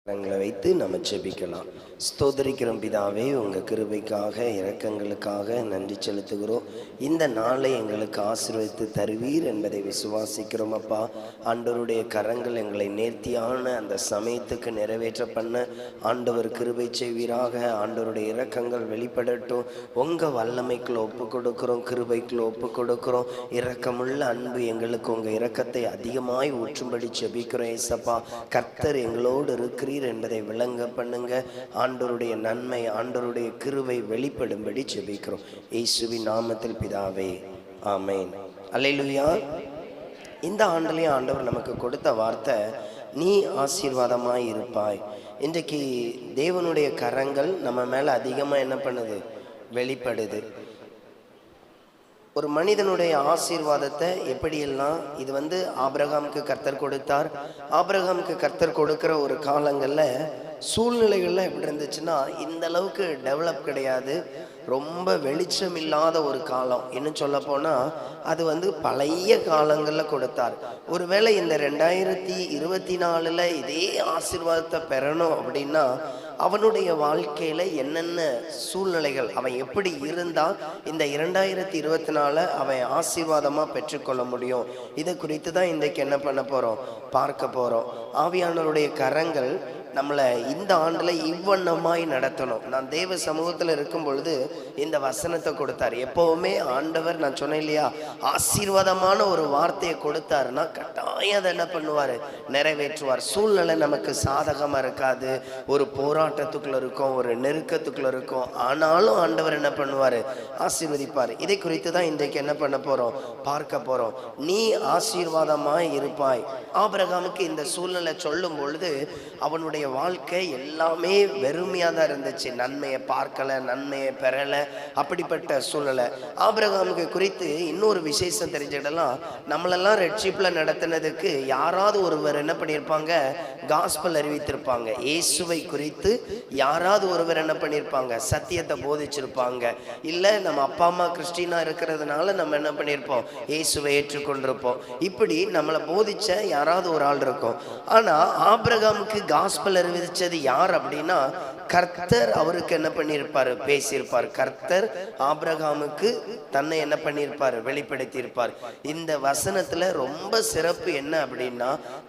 கரங்களை வைத்து நம்ம ஜெபிக்கலாம். ஸ்தோத்திரிக்கிறோம் பிதாவே, உங்கள் கிருபைக்காக இரக்கங்களுக்காக நன்றி செலுத்துகிறோம். இந்த நாளை எங்களுக்கு ஆசீர்வதித்து தருவீர் என்பதை விசுவாசிக்கிறோம் அப்பா. ஆண்டவருடைய கரங்கள் எங்களை நேர்த்தியான அந்த சமயத்துக்கு நிறைவேற்ற பண்ண ஆண்டவர் கிருபை செய்வீராக. ஆண்டவருடைய இரக்கங்கள் வெளிப்படட்டும். உங்கள் வல்லமைக்குள்ள ஒப்பு கொடுக்குறோம், கிருபைக்குள்ள ஒப்பு கொடுக்குறோம். இரக்கமுள்ள அன்பு எங்களுக்கு உங்கள் இரக்கத்தை அதிகமாய் ஊற்றும்படி ஜெபிக்கிறோம் ஏசப்பா. கர்த்தர் எங்களோடு இருக்கிறீர் என்பதை விளங்க பண்ணுங்க. ஆண்டவருடைய நன்மை, ஆண்டவருடைய கிருபை வெளிப்படும்படி ஜெபிக்கிறோம் இயேசுவின் நாமத்தில் பிதாவே, ஆமென். அல்லேலூயா. இந்த ஆண்டிலேயே ஆண்டவர் நமக்கு கொடுத்த வார்த்தை, நீ ஆசீர்வாதமாய் இருப்பாய். இன்றைக்கு தேவனுடைய கரங்கள் நம்ம மேல அதிகமா என்ன பண்ணுது? வெளிப்படுது. ஒரு மனிதனுடைய ஆசீர்வாதத்தை எப்படியெல்லாம், இது ஆபிரகாமுக்கு கர்த்தர் கொடுத்தார். ஆபிரகாமுக்கு கர்த்தர் கொடுக்கிற ஒரு காலங்களில் சூழ்நிலைகள்லாம் எப்படி இருந்துச்சுன்னா, இந்த அளவுக்கு டெவலப் கிடையாது. ரொம்ப வெளிச்சம் இல்லாத ஒரு காலம். இன்னும் சொல்ல போனால் அது பழைய காலங்களில் கொடுத்தார். ஒருவேளை இந்த 2024 இதே ஆசீர்வாதத்தை பெறணும் அப்படின்னா அவனுடைய வாழ்க்கையில் என்னென்ன சூழ்நிலைகள், அவன் எப்படி இருந்தால் இந்த 2024 அவன் ஆசீர்வாதமாக பெற்றுக்கொள்ள முடியும், இதை குறித்து தான் இன்றைக்கு என்ன பண்ண போகிறோம், பார்க்க போகிறோம். ஆவியானவருடைய கரங்கள் நம்மளை இந்த ஆண்டில் இவ்வண்ணமாய் நடத்தணும். நான் தேவ சமூகத்தில் இருக்கும் பொழுது இந்த வசனத்தை கொடுத்தார். எப்போவுமே ஆண்டவர், நான் சொன்னேன் இல்லையா, ஆசீர்வாதமான ஒரு வார்த்தையை கொடுத்தாருன்னா கட்டாயம் அதை என்ன பண்ணுவார், நிறைவேற்றுவார். சூழ்நிலை நமக்கு சாதகமாக இருக்காது, ஒரு போராட்டத்துக்குள்ள இருக்கும், ஒரு நெருக்கத்துக்குள்ள இருக்கும். ஆனாலும் ஆண்டவர் என்ன பண்ணுவார், ஆசீர்வதிப்பார். இதை குறித்து தான் இன்றைக்கு என்ன பண்ண போகிறோம், பார்க்க போகிறோம். நீ ஆசீர்வாதமாய் இருப்பாய். ஆபிரகாமுக்கு இந்த சூழ்நிலை சொல்லும் பொழுது அவனுடைய வாழ்க்கை எல்லாமே வெறுமையாக தான் இருந்துச்சு. நன்மையை பார்க்கல, நன்மையை பெறல, அப்படிப்பட்ட சூழ்நிலை. ஆபிரகாமுக்கு குறித்து இன்னொரு விசேஷம் தெரிஞ்சுக்கிடலாம். நம்மளெல்லாம் ரெட்ஷிப்பில் நடத்தினதுக்கு யாராவது ஒருவர் என்ன பண்ணியிருப்பாங்க, காஸ்பல் அறிவித்திருப்பாங்க. இயேசுவை குறித்து யாராவது ஒருவர் என்ன பண்ணியிருப்பாங்க, சத்தியத்தை போதிச்சிருப்பாங்க. இல்லை நம்ம அப்பா அம்மா கிறிஸ்டினா இருக்கிறதுனால நம்ம என்ன பண்ணியிருப்போம், இயேசுவை ஏற்றுக்கொண்டிருப்போம். இப்படி நம்மளை போதிச்ச யாராவது ஒரு ஆள் இருக்கும். ஆனால் ஆபிரகாமுக்கு காஸ்பல் அறிவிச்சது யார் அப்படின்னா, கர்த்தர் அவருக்கு என்ன பண்ணியிருப்பார், பேசியிருப்பார். கர்த்தர் ஆபிரகாமுக்கு தன்னை என்ன பண்ணியிருப்பார், வெளிப்படுத்தி இருப்பார். இந்த வசனத்துல ரொம்ப சிறப்பு என்ன அப்படின்னா,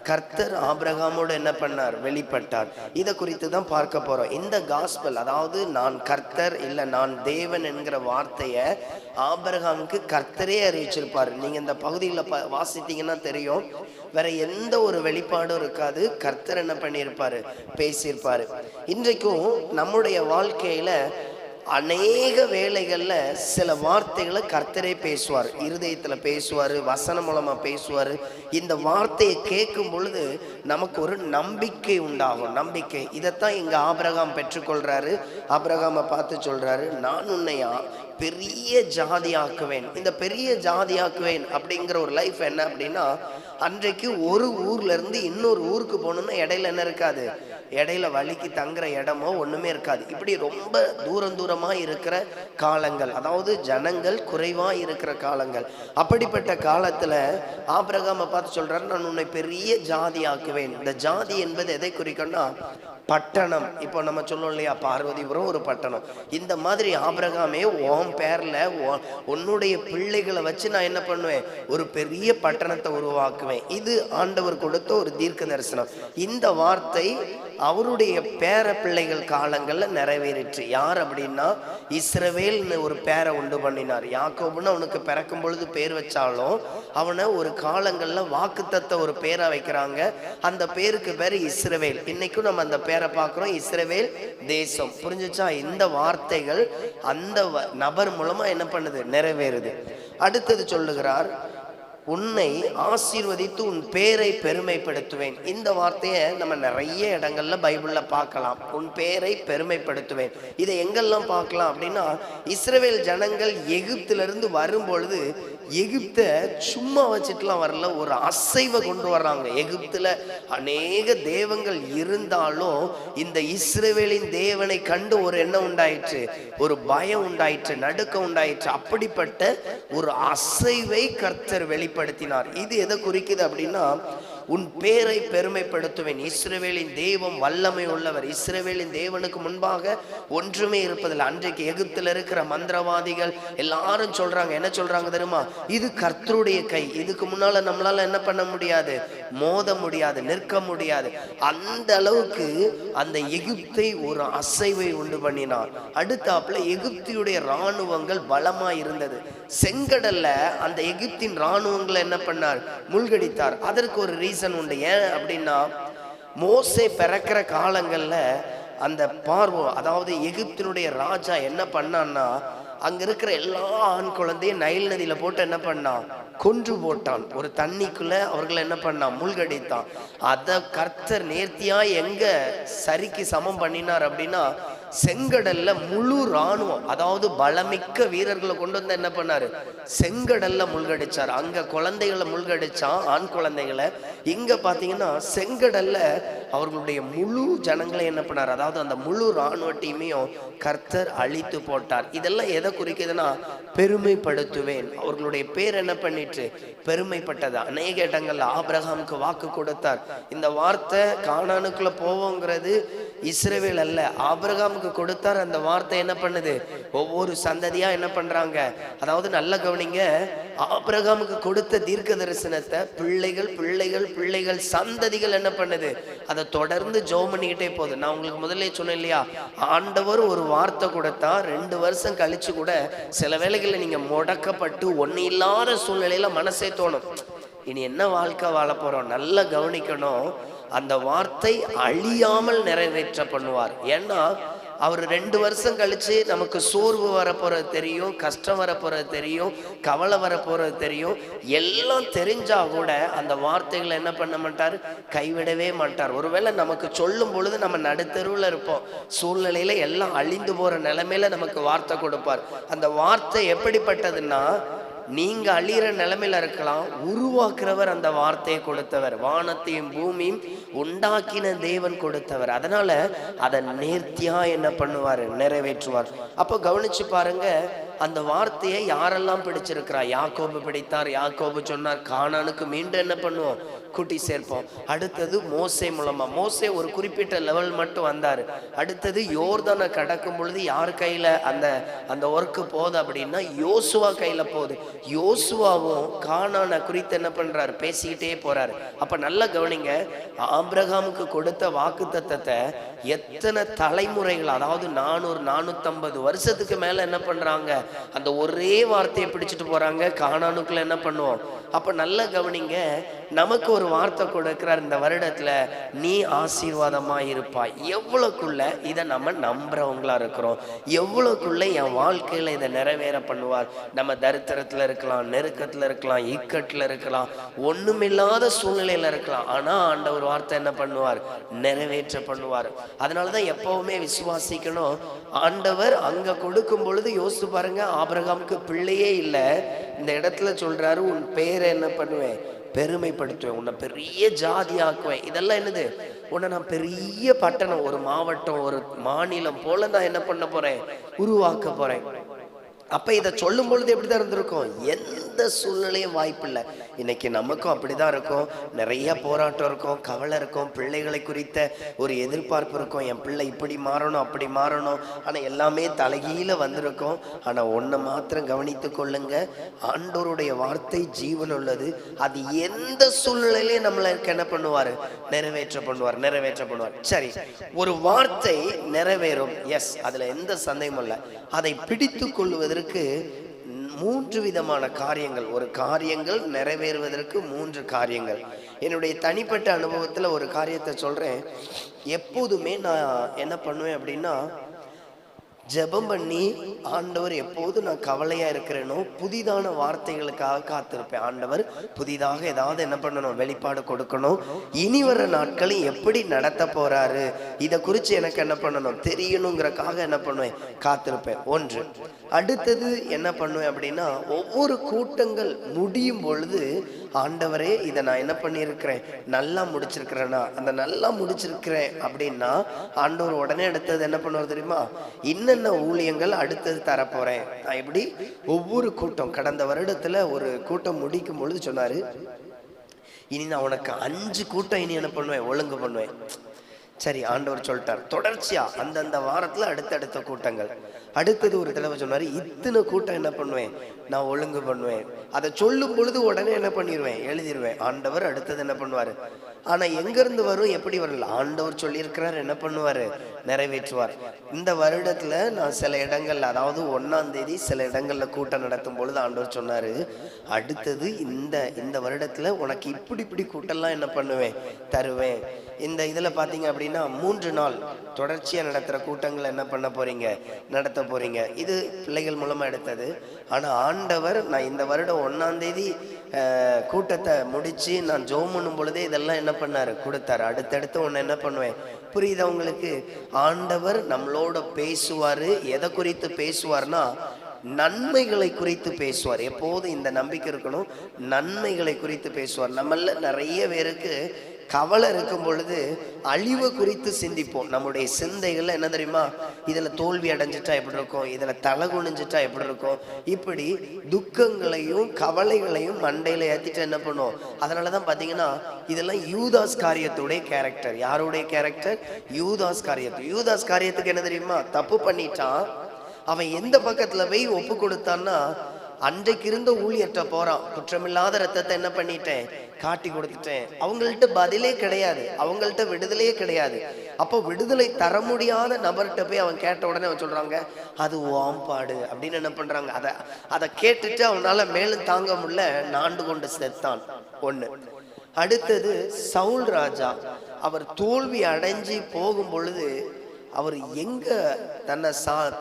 கர்த்தர் ஆபிரகாமோடு என்ன பண்ணார், வெளிப்பட்டார். இதை குறித்து தான் பார்க்க போறோம். இந்த காஸ்பல், அதாவது நான் கர்த்தர் இல்லை நான் தேவன் என்கிற வார்த்தையை ஆபிரகாமுக்கு கர்த்தரே அறிவிச்சிருப்பார். நீங்க இந்த பகுதியில் வாசித்தீங்கன்னா தெரியும், வேற எந்த ஒரு வெளிப்பாடும் இருக்காது. கர்த்தர் என்ன பண்ணியிருப்பாரு, பேசியிருப்பாரு. இன்றைக்கும் நம்முடைய வாழ்க்கையில அநேக வேளைகள்ல சில வார்த்தைகளை கர்த்தரே பேசுவார், இருதயத்துல பேசுவார், வசனம் மூலமா பேசுவார். இந்த வார்த்தையை கேட்கும் பொழுது நமக்கு ஒரு நம்பிக்கை உண்டாகும். நம்பிக்கை, இதைத்தான் இங்க ஆபிரகாம் பெற்றுக்கொள்றாரு. ஆபிரகாமை பார்த்து சொல்றாரு, நான் உன்னை பெரிய ஜாதியாக்குவேன். இந்த பெரிய ஜாதியாக்குவேன் அப்படிங்கிற ஒரு லைஃப் என்ன அப்படின்னா, அன்றைக்கு ஒரு ஊர்ல இருந்து இன்னொரு ஊருக்கு போகணும்னா இடையில என்ன இருக்காது, இடையில வழிக்கு தங்குற இடமோ ஒண்ணுமே இருக்காது. இப்படி ரொம்ப தூரமா இருக்கிற காலங்கள், அதாவது ஜனங்கள் குறைவா இருக்கிற காலங்கள். அப்படிப்பட்ட காலத்துல ஆபிரகாமை பார்த்து சொல்றாரு, நான் உன்னை பெரிய ஜாதி ஆக்குவேன். இந்த ஜாதி என்பது எதை குறிக்கணும்னா பட்டணம். இப்போ நம்ம சொல்லணும் இல்லையா, பார்வதிபுரம் ஒரு பட்டணம். இந்த மாதிரி ஆபிரகாமே உன் பேர்ல உன்னுடைய பிள்ளைகளை வச்சு நான் என்ன பண்ணுவேன், ஒரு பெரிய பட்டணத்தை உருவாக்குவேன். இது ஆண்டவர் கொடுத்த ஒரு தீர்க்க தரிசனம். இந்த வார்த்தை அவருடைய பேர பிள்ளைகள் காலங்கள்ல நிறைவேறிற்று. யார் அப்படின்னா, இஸ்ரவேல்னு ஒரு பேரை உண்டு பண்ணினார். யாக்கோபுன்னு அவனுக்கு பிறக்கும் பொழுது பேர் வச்சாலும் அவனை ஒரு காலங்கள்ல வாக்குத்தத்த ஒரு பேரை வைக்கிறாங்க. அந்த பேருக்கு பேர் இஸ்ரவேல். இன்னைக்கும் நம்ம அந்த பேரை பார்க்கிறோம், இஸ்ரவேல் தேசம். புரிஞ்சுச்சா? இந்த வார்த்தைகள் அந்த நபர் மூலமா என்ன பண்ணுது, நிறைவேறுது. அடுத்தது சொல்லுகிறார், உன்னை ஆசீர்வதித்து உன் பேரை பெருமைப்படுத்துவேன். இந்த வார்த்தையை நம்ம நிறைய இடங்கள்ல பைபிள்ல பார்க்கலாம். உன் பேரை பெருமைப்படுத்துவேன். இதை எங்கெல்லாம் பார்க்கலாம் அப்படின்னா, இஸ்ரவேல் ஜனங்கள் எகிப்திலிருந்து வரும் பொழுது எகிப்த சும்மா வச்சுட்டுலாம் வரல, ஒரு அசைவை கொண்டு வர்றாங்க. எகிப்துல அநேக தேவங்கள் இருந்தாலும் இந்த இஸ்ரவேலின் தேவனை கண்டு ஒரு எண்ணம் உண்டாயிற்று, ஒரு பயம் உண்டாயிற்று, நடுக்கம் உண்டாயிற்று. அப்படிப்பட்ட ஒரு அசைவை கர்த்தர் வெளிப்படுத்தினார். இது எதை குறிக்குது அப்படின்னா, உன் பேரை பெருமைப்படுத்துவேன். இஸ்ரவேலின் தெய்வம் வல்லமை உள்ளவர். இஸ்ரவேலின் தேவனுக்கு முன்பாக ஒன்றுமே இருப்பதில்லை. அன்றைக்கு எகிப்தில் இருக்கிற மந்திரவாதிகள் எல்லாரும் சொல்றாங்க, என்ன சொல்றாங்க தெரியுமா? இது கர்த்தருடைய கை, இதுக்கு முன்னால நம்மளால என்ன பண்ண முடியாது, மோத முடியாது, நிற்க முடியாது. அந்த அளவுக்கு அந்த எகிப்தை ஒரு அசைவை உண்டு பண்ணினார். அடுத்தாப்புல எகிப்தியுடைய இராணுவங்கள் பலமா இருந்தது. செங்கடல்ல அந்த எகிப்தின் இராணுவங்களை என்ன பண்ணார், மூழ்கடித்தார். அதற்கு ஒரு ரீசன் உண்டு. ஏன் அப்படின்னா, மோசே பிறக்கிற காலங்கள்ல அந்த பார்வோ, அதாவது எகிப்தினுடைய ராஜா என்ன பண்ணான்னா, அங்க இருக்கிற எல்லா ஆண் குழந்தையும் நைல் நதியில போட்டு என்ன பண்ணான், கொன்று போட்டான். ஒரு தண்ணிக்குள்ள அவர்களை என்ன பண்ணான், மூழ்கடித்தான். அத கர்த்தர் நேர்த்தியா எங்க சரிக்கு சமம் பண்ணினார் அப்படின்னா, செங்கடல்ல முழு இராணுவம், அதாவது பலமிக்க வீரர்களை கொண்டு வந்து என்ன பண்ணாரு, செங்கடல்ல மூழ்கடிச்சார். அங்க குழந்தைகளை மூழ்கடிச்சான், ஆண் குழந்தைகளை. இங்க பாத்தீங்கன்னா செங்கடல்ல அவர்களுடைய முழு ஜனங்களை என்ன பண்ணார், அதாவது அந்த முழு இராணுவத்தையுமையும் கர்த்தர் அழித்து போட்டார். இதெல்லாம் எதை குறிக்குதுன்னா, பெருமைப்படுத்துவேன். அவர்களுடைய பேர் என்ன பண்ணிட்டு பெருமைப்பட்டது. அநேக இடங்கள்ல ஆபிரகாமுக்கு வாக்கு கொடுத்தார். இந்த வார்த்தை கானானுக்குள்ள போவோங்கிறது இஸ்ரவேல் அல்ல, ஆபிரகாமுக்கு கொடுத்தார். அந்த வார்த்தை என்ன பண்ணுது, ஒவ்வொரு சந்ததியா என்ன பண்றாங்க, அதாவது நல்ல கவனிங்க, ஆபிரகாமுக்கு கொடுத்த தீர்க்க தரிசனத்தை பிள்ளைகள் பிள்ளைகள் பிள்ளைகள் சந்ததிகள் என்ன பண்ணுது, அதை தொடர்ந்து ஜெபம் பண்ணிக்கிட்டே போகுது. நான் உங்களுக்கு முதல்ல சொன்னேன் இல்லையா, ஆண்டவர் ஒரு வார்த்தை கொடுத்தா 2 வருஷம் கழிச்சு கூட சில வேளைகளில் நீங்க முடக்கப்பட்டு ஒண்ணு இல்லாத சூழ்நிலையில மனசே தோணும், இனி என்ன வாழ்க்கை வாழ போறோம். நல்லா கவனிக்கணும், அந்த வார்த்தை அழியாமல் நிறைவேற்ற பண்ணுவார். ஏன்னா அவர் 2 வருஷம் கழிச்சு நமக்கு சோர்வு வரப்போறது தெரியும், கஷ்டம் வரப்போறது தெரியும், கவலை வரப்போறது தெரியும். எல்லாம் தெரிஞ்சா கூட அந்த வார்த்தைகளை என்ன பண்ண மாட்டார், கைவிடவே மாட்டார். ஒருவேளை நமக்கு சொல்லும் பொழுது நம்ம நடுத்தருவில் இருப்போம், சூழ்நிலையில எல்லாம் அழிந்து போற நிலைமையில நமக்கு வார்த்தை கொடுப்பார். அந்த வார்த்தை எப்படிப்பட்டதுன்னா, நீங்க அழிகிற நிலைமையில இருக்கலாம், உருவாக்குறவர் அந்த வார்த்தையை கொடுத்தவர், வானத்தையும் பூமியும் உண்டாக்கின தேவன் கொடுத்தவர். அதனால அதை நேர்த்தியா என்ன பண்ணுவார், நிறைவேற்றுவார். அப்போ கவனிச்சு பாருங்க, அந்த வார்த்தையை யாரெல்லாம் பிடிச்சிருக்கிறா, யாக்கோபு பிடித்தார், யாக்கோபு சொன்னார், கானானுக்கு மீண்டும் என்ன பண்ணுவோம், கூட்டி சேர்ப்போம். அடுத்தது மோசே மூலமா, மோசே ஒரு குறிப்பிட்ட லெவல் மட்டும் வந்தார். அடுத்தது யோர்தானை கடக்கும் பொழுது யார் கையில அந்த ஒர்க்கு போகுது அப்படின்னா, யோசுவா கையில போகுது. யோசுவாவும் கானானை குறித்து என்ன பண்றாரு, பேசிக்கிட்டே போறாரு. அப்ப நல்லா கவனிங்க, ஆபிரகாமுக்கு கொடுத்த வாக்கு தத்தத்தை எத்தனை தலைமுறைகள், அதாவது 450 வருஷத்துக்கு மேல என்ன பண்றாங்க, அந்த ஒரே வார்த்தையை பிடிச்சிட்டு போறாங்க. கானானுக்குள்ள என்ன பண்ணுவோம். அப்ப நல்லா கவனிங்க, நமக்கு ஒரு வார்த்தை கொடுக்கிறார் இந்த வருடத்துல, நீ ஆசீர்வாதமா இருப்பாய். எவ்வளவுக்குள்ள இதை நம்ம நம்புறவங்களா இருக்கிறோம், எவ்வளவுக்குள்ள என் வாழ்க்கையில இதை நிறைவேற பண்ணுவார். நம்ம தரித்திரத்துல இருக்கலாம், நெருக்கத்துல இருக்கலாம், இக்கட்டுல இருக்கலாம், ஒண்ணுமில்லாத சூழ்நிலையில இருக்கலாம், ஆனா ஆண்டவர் வார்த்தை என்ன பண்ணுவார், நிறைவேற்ற பண்ணுவார். அதனாலதான் எப்பவுமே விசுவாசிக்கணும். ஆண்டவர் அங்க கொடுக்கும் பொழுது யோசிச்சு பாருங்க, ஆபிரகாமுக்கு பிள்ளையே இல்லை, இந்த இடத்துல சொல்றாரு, உன் பேரை என்ன பண்ணுவேன், பெருமைப்படுத்துவேன், உன்னை பெரிய ஜாதி ஆக்குவேன். இதெல்லாம் என்னது, உன்னை நான் பெரிய பட்டணம், ஒரு மாவட்டம், ஒரு மாநிலம் போல நான் என்ன பண்ண போறேன், உருவாக்க போறேன். அப்ப இதை சொல்லும் பொழுது எப்படிதான் இருந்திருக்கும், எந்த சூழ்நிலையும் வாய்ப்பில்லை. இன்னைக்கு நமக்கும் அப்படிதான் இருக்கும், நிறைய போராட்டம் இருக்கும், கவலை இருக்கும், பிள்ளைகளை குறித்த ஒரு எதிர்பார்ப்பு இருக்கும், என் பிள்ளை இப்படி மாறணும் அப்படி மாறணும். ஆனா எல்லாமே தலைகீழ வந்திருக்கும். ஆனா ஒன்றை மாத்திரம் கவனித்து கொள்ளுங்க, ஆண்டவருடைய வார்த்தை ஜீவன் உள்ளது. அது எந்த சூழ்நிலையிலையும் நம்மளுக்கு என்ன பண்ணுவாரு, நிறைவேற்ற பண்ணுவார். சரி, ஒரு வார்த்தை நிறைவேறும், எஸ், அதுல எந்த சந்தேகமும் இல்லை. அதை பிடித்து கொள்வதற்கு 3 விதமான காரியங்கள், ஒரு காரியங்கள் நிறைவேறுவதற்கு 3 காரியங்கள். என்னுடைய தனிப்பட்ட அனுபவத்தில் ஒரு காரியத்தை சொல்றேன். எப்போதுமே நான் என்ன பண்ணுவேன் அப்படின்னா, ஜெபம் பண்ணி, ஆண்டவர் எப்போது நான் கவலையா இருக்கிறேனோ புதிதான வார்த்தைகளுக்காக காத்திருப்பேன். ஆண்டவர் புதிதாக ஏதாவது என்ன பண்ணணும், வெளிப்பாடு கொடுக்கணும், இனி வர நாட்களை எப்படி நடத்த போறாரு, இதை குறித்து எனக்கு என்ன பண்ணணும் தெரியணுங்கிறக்காக என்ன பண்ணுவேன், காத்திருப்பேன். ஒன்று. அடுத்தது என்ன பண்ணுவேன் அப்படின்னா, ஒவ்வொரு கூட்டங்கள் முடியும் பொழுது, ஆண்டவரே இதை நான் என்ன பண்ணியிருக்கிறேன், நல்லா முடிச்சிருக்கிறேன்னா, அந்த நல்லா முடிச்சிருக்கிறேன் அப்படின்னா ஆண்டவர் உடனே அடுத்தது என்ன பண்ணுவார் தெரியுமா, இன்னும் ஊழியங்கள் அடுத்தது தரப்போறேன். நான் இப்படி ஒவ்வொரு கூட்டம், கடந்த வருடத்துல ஒரு கூட்டம் முடிக்கும் பொழுது சொன்னாரு, இனி நான் உனக்கு 5 கூட்டம் இனி என்ன பண்ணுவேன், ஒழுங்கு பண்ணுவேன். சரி, ஆண்டவர் சொல்லிட்டார். தொடர்ச்சியா அந்தந்த வாரத்துல அடுத்தடுத்த கூட்டங்கள். அடுத்தது ஒரு தடவை சொன்னாரு, இத்தனை கூட்டம் என்ன பண்ணுவேன், நான் ஒழுங்கு பண்ணுவேன். அதை சொல்லும் பொழுது உடனே என்ன பண்ணிடுவேன், எழுதிடுவேன். ஆண்டவர் அடுத்தது என்ன பண்ணுவாரு. ஆனா எங்க இருந்து வரும், எப்படி வரல, ஆண்டவர் சொல்லியிருக்கிறார், என்ன பண்ணுவாரு, நிறைவேற்றுவார். இந்த வருடத்துல நான் சில இடங்கள்ல, அதாவது 1ஆம் தேதி சில இடங்கள்ல கூட்டம் நடத்தும் பொழுது ஆண்டவர் சொன்னாரு, அடுத்தது இந்த வருடத்துல உனக்கு இப்படி கூட்டம்லாம் என்ன பண்ணுவேன், தருவேன். இந்த இதுல பாத்தீங்க அப்படின்னா 3 நாள் தொடர்ச்சியா நடத்துற கூட்டங்கள் என்ன பண்ண போறீங்க, நடத்த போறீங்க. இது பிள்ளைகள் மூலமா எடுத்தது. ஆனா ஆண்டவர் நான் இந்த வருடம் 1ஆம் தேதி கூட்டத்தை முடிச்சு நான் ஜெபம் பண்ணும் பொழுதே இதெல்லாம் என்ன பண்ணாரு, கொடுத்தாரு. அடுத்தடுத்து ஒன்று என்ன பண்ணுவேன், புரியுதா உங்களுக்கு? ஆண்டவர் நம்மளோட பேசுவாரு. எதை குறித்து பேசுவார்னா, நன்மைகளை குறித்து பேசுவார். எப்போதும் இந்த நம்பிக்கை இருக்கணும், நன்மைகளை குறித்து பேசுவார். நம்மள நிறைய பேருக்கு கவலை இருக்கும் பொழுது அழிவை குறித்து சிந்திப்போம். நம்முடைய சிந்தைகள்ல என்ன தெரியுமா, இதுல தோல்வி அடைஞ்சிட்டா எப்படி இருக்கும், இதுல தலை குனிஞ்சிட்டா எப்படி இருக்கும், இப்படி துக்கங்களையும் கவலைகளையும் மண்டையில ஏத்திட்டு என்ன பண்ணுவோம். அதனாலதான் பாத்தீங்கன்னா இதெல்லாம் யூதாஸ் காரியத்துடைய கேரக்டர். யாருடைய கேரக்டர், யூதாஸ் காரியத்து. யூதாஸ் காரியத்துக்கு என்ன தெரியுமா, தப்பு பண்ணிட்டான். அவன் எந்த பக்கத்துல போய் ஒப்பு கொடுத்தான்னா, அன்றைக்கு இருந்த ஊழியர்கிட்ட போறான், குற்றமில்லாத ரத்தத்தை என்ன பண்ணிட்டேன், காட்டி கொடுத்துட்டேன். அவங்கள்ட்ட பதிலே கிடையாது, அவங்கள்ட்ட விடுதலையே கிடையாது. அப்போ விடுதலை தர முடியாத நபர்கிட்ட போய் அவன் கேட்ட உடனே அவன் சொல்றாங்க, அது வாம்பாடு அப்படின்னு என்ன பண்றாங்க. அதை கேட்டுட்டு அவனால மேலும் தாங்க முடியல, நாண்டு கொண்டு செத்தான். ஒண்ணு. அடுத்தது சவுல் ராஜா, அவர் தோல்வி அடைஞ்சு போகும் பொழுது அவர் எங்க தன்னை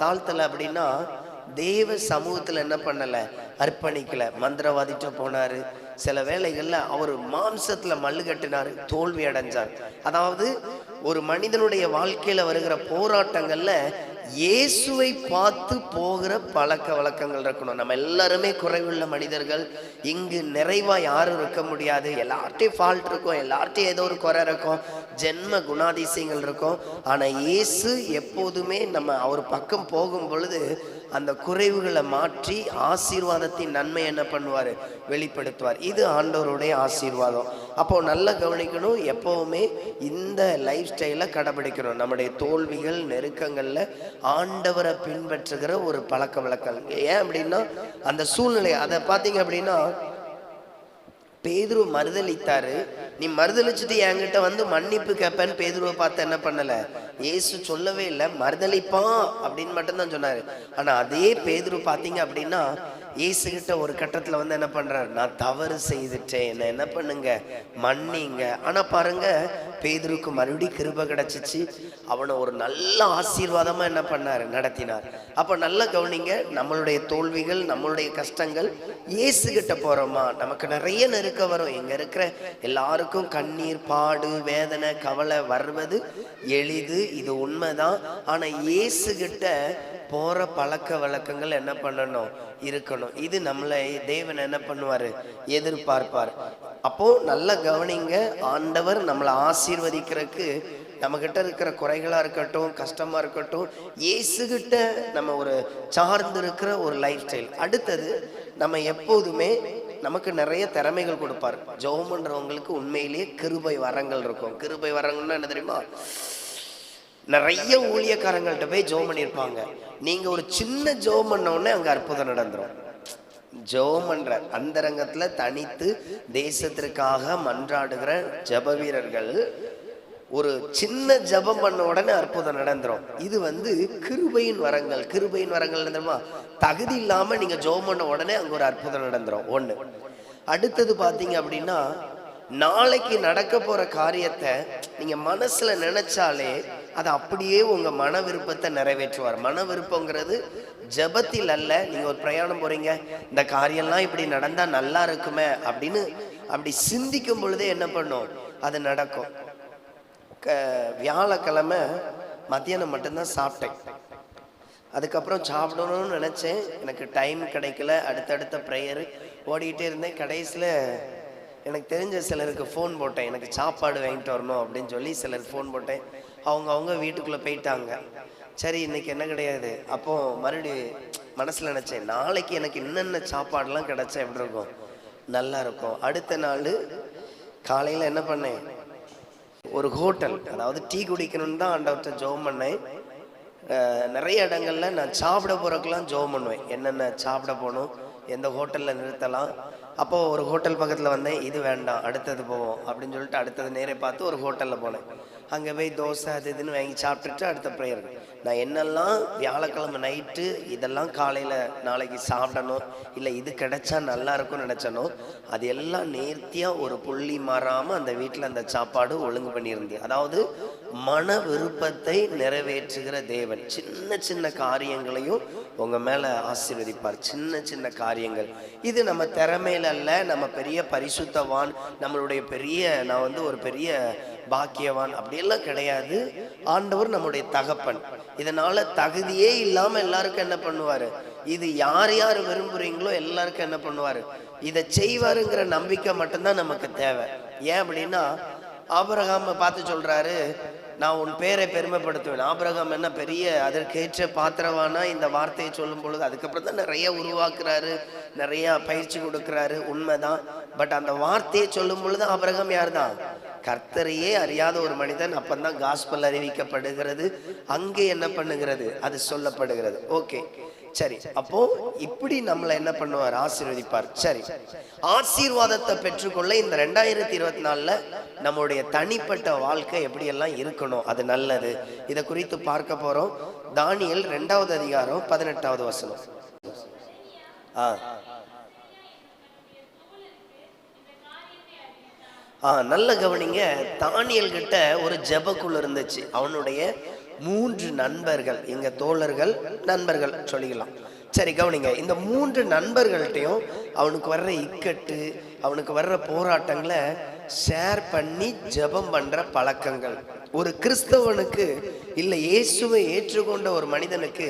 தாழ்த்தல அப்படின்னா, தேவ சமூகத்துல என்ன பண்ணல, அர்ப்பணிக்கல. மந்திரவாதிட்ட போனாரு. சில வேளைகள்ல அவர் மாம்சத்துல மல்லு கட்டினாரு, தோல்வி அடைஞ்சார். அதாவது ஒரு மனிதனுடைய வாழ்க்கையில வருகிற போராட்டங்கள்ல இயேசுவை பார்த்து போகிற பழக்க வழக்கங்கள் இருக்கணும். நம்ம எல்லாருமே குறைவுள்ள மனிதர்கள். இங்கு நிறைவா யாரும் இருக்க முடியாது. எல்லார்ட்டையும் ஃபால்ட் இருக்கும், எல்லார்ட்டையும் ஏதோ ஒரு குறை இருக்கும், ஜென்ம குணாதிசயங்கள் இருக்கும். ஆனா இயேசு எப்போதுமே நம்ம அவர் பக்கம் போகும் பொழுது அந்த குறைவுகளை மாற்றி ஆசீர்வாதத்தின் நன்மை என்ன பண்ணுவாரு, வெளிப்படுத்துவார். இது ஆண்டவருடைய ஆசீர்வாதம். அப்போ நல்லா கவனிக்கணும், எப்பவுமே இந்த லைஃப் ஸ்டைலை கடைபிடிக்கணும். நம்முடைய தோல்விகள் நெருக்கங்கள்ல ஆண்டவரை பின்பற்றுகிற ஒரு பழக்க வழக்கம். ஏன் அப்படின்னா அந்த சூழ்நிலை, அதை பார்த்தீங்க அப்படின்னா பேதுரு மறுதளித்தாரு. நீ மறுதளிச்சுட்டு என்கிட்ட வந்து மன்னிப்பு கேட்பேன்னு பேதுருவை பார்த்து என்ன பண்ணல, இயேசு சொல்லவே இல்லை, மறுதளிப்பான் அப்படின்னு மட்டும்தான் சொன்னாரு. ஆனா அதே பேதுரு பார்த்தீங்க அப்படின்னா இயேசு கிட்ட ஒரு கட்டத்துல வந்து என்ன பண்றாரு, நான் தவறு செய்துட்டேன், என்ன பண்ணுங்க, மன்னிங்க. ஆனா பாருங்க, பேதுருக்கு மறுபடியும் கிருபை கிடைச்சிச்சு. அவனை ஒரு நல்ல ஆசீர்வாதமா என்ன பண்ணாரு, நடத்தினார். அப்ப நல்லா கவனிங்க, நம்மளுடைய தோல்விகள் நம்மளுடைய கஷ்டங்கள் இயேசு கிட்ட போறோமா, நமக்கு நிறைய நெருக்க வரும். இங்க இருக்கிற எல்லாருக்கும் கண்ணீர், பாடு, வேதனை, கவலை வருவது எளிது, இது உண்மைதான். ஆனா இயேசு கிட்ட போற பழக்க வழக்கங்கள் என்ன பண்ணணும், இருக்கணும். இது நம்மளை தேவன் என்ன பண்ணுவாரு, எதிர்பார்ப்பார். அப்போ நல்ல கவனிங்க, ஆண்டவர் நம்மளை ஆசீர்வதிக்கிறதுக்கு நம்ம கிட்ட இருக்கிற குறைகளா இருக்கட்டும், கஷ்டமா இருக்கட்டும், இயேசுகிட்ட நம்ம ஒரு சார்ந்து இருக்கிற ஒரு லைஃப் ஸ்டைல். அடுத்தது, நம்ம எப்போதுமே நமக்கு நிறைய திறமைகள் கொடுப்பார். ஜெபம் பண்றவங்களுக்கு உண்மையிலேயே கிருபை வரங்கள் இருக்கும். கிருபை வரங்கள்னா என்ன தெரியுமா, நிறைய ஊழியக்காரங்கள்ட்ட போய் ஜெபம் பண்ணியிருப்பாங்க. நீங்க ஒரு சின்ன ஜெபம் பண்ண உடனே அங்க அற்புதம் நடந்துரும். ஜெபம் பண்ற அந்தரங்கத்துல தனித்து தேசத்திற்காக மன்றாடுகிற ஜெப வீரர்கள் ஒரு சின்ன ஜெபம் பண்ண உடனே அற்புதம் நடந்துரும். இது வந்து கிருபையின் வரங்கள். கிருபையின் வரங்கள் தெரியுமா, தகுதி இல்லாம நீங்க ஜெபம் பண்ண உடனே அங்க ஒரு அற்புதம் நடந்துரும். ஒண்ணு. அடுத்தது பாத்தீங்க அப்படின்னா, நாளைக்கு நடக்க போற காரியத்தை நீங்க மனசுல நினைச்சாலே அது அப்படியே உங்க மன விருப்பத்தை நிறைவேற்றுவார். மன விருப்பங்கிறது ஜபத்தில் அல்ல. நீங்க ஒரு பிரயாணம் போறீங்க, இந்த காரியம்லாம் இப்படி நடந்தா நல்லா இருக்குமே அப்படின்னு அப்படி சிந்திக்கும் பொழுதே என்ன பண்ணும், அது நடக்கும். வியாழக்கிழமை மத்தியானம் மட்டும்தான் சாப்பிட்டேன். அதுக்கப்புறம் சாப்பிடணும்னு நினைச்சேன், எனக்கு டைம் கிடைக்கல. அடுத்தடுத்த ப்ரேயரு ஓடிக்கிட்டே இருந்தேன். கடைசியில் எனக்கு தெரிஞ்ச சிலருக்கு ஃபோன் போட்டேன், எனக்கு சாப்பாடு வாங்கிட்டு வரணும் அப்படின்னு சொல்லி சிலருக்கு ஃபோன் போட்டேன். அவங்க வீட்டுக்குள்ளே போயிட்டாங்க. சரி, இன்னைக்கு என்ன கிடையாது. அப்போ மறுபடியும் மனசில் நினச்சேன், நாளைக்கு எனக்கு என்னென்ன சாப்பாடெல்லாம் கிடைச்சா எப்படி இருக்கும், நல்லா இருக்கும். அடுத்த நாள் காலையில் என்ன பண்ணேன், ஒரு ஹோட்டல், அதாவது டீ குடிக்கணும்னு தான் ஆண்டவர்கிட்ட ஜெபம் பண்ணேன். நிறைய இடங்கள்ல நான் சாப்பிட போறதுக்கெல்லாம் ஜெபம் பண்ணுவேன், என்னென்ன சாப்பிட போகணும், எந்த ஹோட்டலில் நிறுத்தலாம். அப்போது ஒரு ஹோட்டல் பக்கத்தில் வந்தேன், இது வேண்டாம் அடுத்தது போவோம் அப்படின்னு சொல்லிட்டு அடுத்தது நேரே பார்த்து ஒரு ஹோட்டலில் போனேன். அங்கே போய் தோசை அது இதுன்னு வாங்கி சாப்பிட்டுட்டு அடுத்த ப்ரேயர். நான் என்னெல்லாம் வியாழக்கிழமை நைட்டு இதெல்லாம் காலையில் நாளைக்கு சாப்பிடணும், இல்லை இது கிடைச்சா நல்லா இருக்கும்னு நினச்சனோ அது எல்லாம் நேர்த்தியாக ஒரு புள்ளி மாறாமல் அந்த வீட்டில் அந்த சாப்பாடு ஒழுங்கு பண்ணியிருந்தேன். அதாவது மன விருப்பத்தை நிறைவேற்றுகிற தேவன் சின்ன சின்ன காரியங்களையும் உங்கள் மேலே ஆசீர்வதிப்பார். சின்ன சின்ன காரியங்கள், இது நம்ம திறமையில அல்ல, நம்ம பெரிய பரிசுத்தவான், நம்மளுடைய பெரிய நான் வந்து ஒரு பெரிய பாக்கியவான் அப்படியெல்லாம் கிடையாது. ஆண்டவர் நம்முடைய தகப்பன். இதனால தகுதியே இல்லாம எல்லாருக்கும் என்ன பண்ணுவாரு, இது யார் யார் விரும்புறீங்களோ எல்லாருக்கும் என்ன பண்ணுவாரு, இதை செய்வாருங்கிற நம்பிக்கை மட்டும்தான் நமக்கு தேவை. ஏன் அப்படின்னா ஆபிரகாமை பார்த்து சொல்றாரு, நான் உன் பேரை பெருமைப்படுத்துவேன். ஆபிரகாம் என்ன பெரிய அதற்கேற்ற பாத்திரவானா இந்த வார்த்தையை சொல்லும் பொழுது அதுக்கப்புறம் தான் நிறைய உருவாக்குறாரு, நிறைய பயிற்சி கொடுக்குறாரு, உண்மைதான். பட் அந்த வார்த்தையை சொல்லும் பொழுது ஆபிரகாம் யார் தான், கர்த்தரையே அறியாத ஒரு மனிதன். அப்பந்தான் காஸ்பல் அறிவிக்கப்படுகிறது, அங்கே என்ன பண்ணுகிறது, அது சொல்லப்படுகிறது. ஓகே சரி, அப்போ இப்படி நம்மளை என்ன பண்ணுவார், ஆசீர்வதிப்பார். சரி, ஆசீர்வாதத்தை பெற்றுக்கொள்ள இந்த 2024 நம்முடைய தனிப்பட்ட வாழ்க்கை எப்படியெல்லாம் இருக்கணும், அது நல்லது, இதை குறித்து பார்க்க போறோம். தானியேல் 2வது அதிகாரம் 18வது வசனம். நல்ல கவனிங்க. தானியேல் கிட்ட ஒரு ஜெபக்குழு இருந்துச்சு. அவனுடைய 3 நண்பர்கள், எங்க தோழர்கள், நண்பர்கள் சொல்லிக்கலாம். சரி கவனிங்க, இந்த 3 நண்பர்கள்ட்டையும் அவனுக்கு வர்ற இக்கட்டு, அவனுக்கு வர்ற போராட்டங்களை ஷேர் பண்ணி ஜெபம் பண்ற பழக்கங்கள். ஒரு கிறிஸ்தவனுக்கு இல்லை இயேசுவை ஏற்றுக்கொண்ட ஒரு மனிதனுக்கு